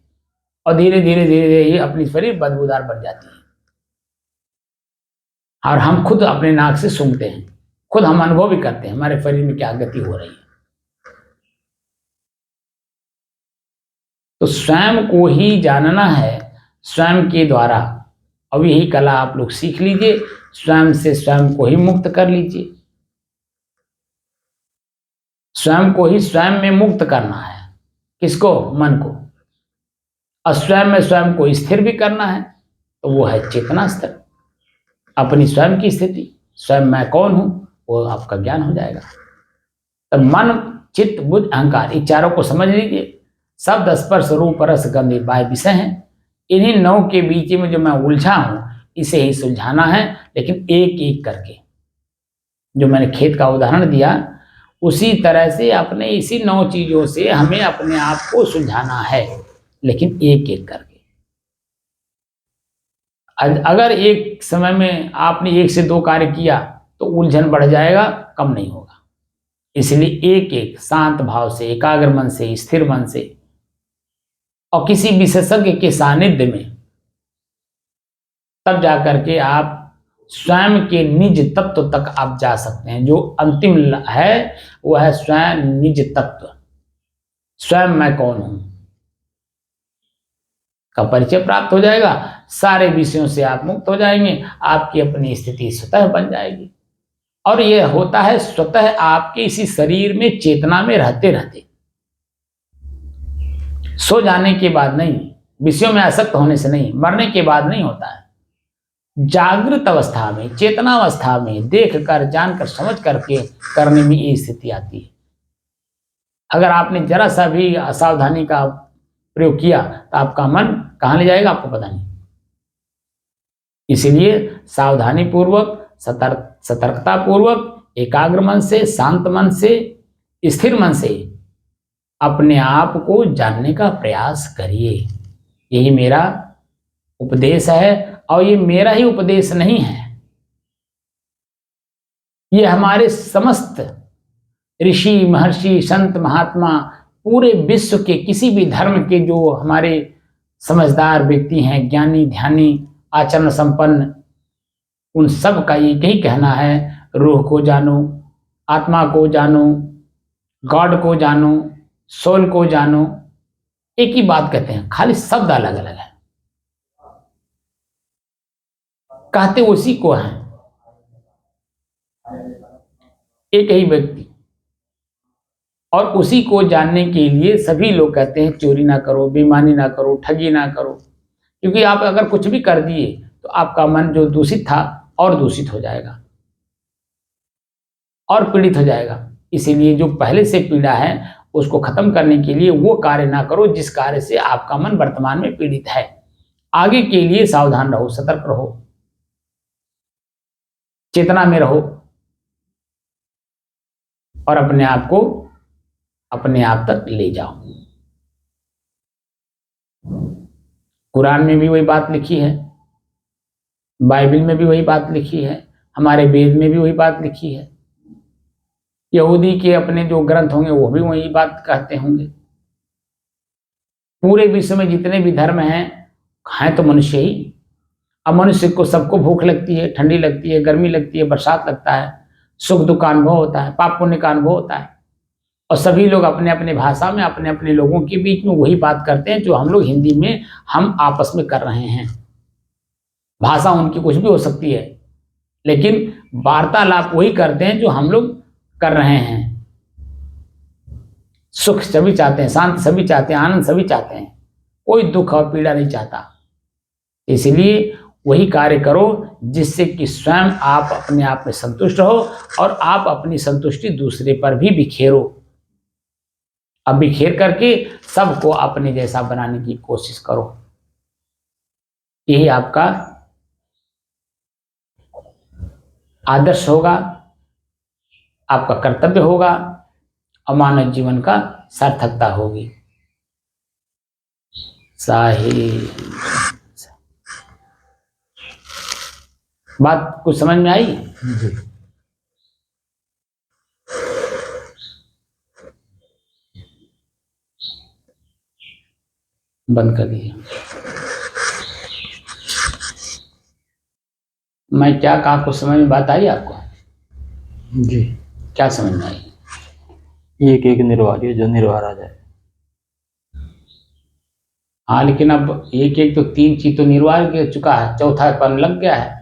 और धीरे धीरे धीरे धीरे ये अपनी शरीर बदबूदार बन जाती है। और हम खुद अपने नाक से सूंघते हैं, खुद हम अनुभव भी करते हैं हमारे शरीर में क्या गति हो रही है। तो स्वयं को ही जानना है स्वयं के द्वारा। अब यही कला आप लोग सीख लीजिए, स्वयं से स्वयं को ही मुक्त कर लीजिए। स्वयं को ही स्वयं में मुक्त करना है। किसको? मन को। और स्वयं में स्वयं को स्थिर भी करना है, तो वो है चेतना स्तर, अपनी स्वयं की स्थिति। स्वयं मैं कौन हूं वो आपका ज्ञान हो जाएगा। तब मन, चित्त, बुद्धि, अहंकार, इन चारों को समझ लीजिए। शब्द, स्पर्श, रूप, रस, गंध, बाह्य विषय हैं। इन्हीं 9 के बीच में जो मैं उलझा हूं, इसे ही सुलझाना है, लेकिन एक एक करके। जो मैंने खेत का उदाहरण दिया, उसी तरह से अपने इसी 9 चीजों से हमें अपने आप को सुलझाना है, लेकिन एक एक करके। अगर एक समय में आपने 1 से 2 कार्य किया तो उलझन बढ़ जाएगा, कम नहीं होगा। इसलिए एक एक शांत भाव से, एकाग्र मन से, स्थिर मन से और किसी विशेषज्ञ के सानिध्य में तब जाकर के आप स्वयं के निज तत्व तक आप जा सकते हैं। जो अंतिम है वह है स्वयं निज तत्व, स्वयं मैं कौन हूं का परिचय प्राप्त हो जाएगा। सारे विषयों से आप मुक्त हो जाएंगे, आपकी अपनी स्थिति स्वतः बन जाएगी। और यह होता है स्वतः आपके इसी शरीर में, चेतना में रहते रहते, सो जाने के बाद नहीं, विषयों में आसक्त होने से नहीं, मरने के बाद नहीं होता है। जागृत अवस्था में, चेतनावस्था में देख कर, जानकर, समझ करके करने में ये स्थिति आती है। अगर आपने जरा सा भी असावधानी का प्रयोग किया तो आपका मन कहां ले जाएगा आपको पता नहीं। इसलिए सावधानी पूर्वक, सतर्कता पूर्वक, एकाग्र मन से, शांत मन से, स्थिर मन से अपने आप को जानने का प्रयास करिए। यही मेरा उपदेश है। और ये मेरा ही उपदेश नहीं है, ये हमारे समस्त ऋषि, महर्षि, संत, महात्मा, पूरे विश्व के किसी भी धर्म के जो हमारे समझदार व्यक्ति हैं, ज्ञानी, ध्यानी, आचरण संपन्न, उन सब का यही कहना है, रूह को जानो, आत्मा को जानो, गॉड को जानो, सोल को जानो। एक ही बात कहते हैं, खाली शब्द अलग अलग है, कहते उसी को है, एक ही व्यक्ति। और उसी को जानने के लिए सभी लोग कहते हैं चोरी ना करो, बेईमानी ना करो, ठगी ना करो, क्योंकि आप अगर कुछ भी कर दिए तो आपका मन जो दूषित था और दूषित हो जाएगा और पीड़ित हो जाएगा। इसीलिए जो पहले से पीड़ा है उसको खत्म करने के लिए वो कार्य ना करो जिस कार्य से आपका मन वर्तमान में पीड़ित है। आगे के लिए सावधान रहो, सतर्क रहो, चेतना में रहो और अपने आप को अपने आप तक ले जाओ। कुरान में भी वही बात लिखी है, बाइबल में भी वही बात लिखी है, हमारे वेद में भी वही बात लिखी है, यहूदी के अपने जो ग्रंथ होंगे वो भी वही बात कहते होंगे। पूरे विश्व में जितने भी धर्म हैं तो मनुष्य ही। अब मनुष्य को सबको भूख लगती है, ठंडी लगती है, गर्मी लगती है, बरसात लगता है, सुख दुख का अनुभव होता है, पाप पुण्य का अनुभव होता है। और सभी लोग अपने अपने भाषा में, अपने अपने लोगों के बीच में वही बात करते हैं जो हम लोग हिंदी में हम आपस में कर रहे हैं। भाषा उनकी कुछ भी हो सकती है, लेकिन वार्तालाप वही करते हैं जो हम लोग कर रहे हैं। सुख सभी चाहते हैं, शांति सभी चाहते हैं, आनंद सभी चाहते हैं, कोई दुख और पीड़ा नहीं चाहता। इसलिए वही कार्य करो जिससे कि स्वयं आप अपने आप में संतुष्ट हो और आप अपनी संतुष्टि दूसरे पर भी बिखेरो। अब बिखेर करके सबको अपने जैसा बनाने की कोशिश करो। यही आपका आदर्श होगा, आपका कर्तव्य होगा और मानव जीवन का सार्थकता होगी। साहिब बात कुछ समझ में आई? जी। बंद कर दिए। मैं क्या कहा, कुछ समझ में बात आई आपको? जी। क्या समझ में आई? एक एक निर्वाह है, जो निर्वाह आ जाए। हाँ, लेकिन अब एक एक तो 3 चीज तो निर्वाह के चुका है, चौथा पन लग गया है।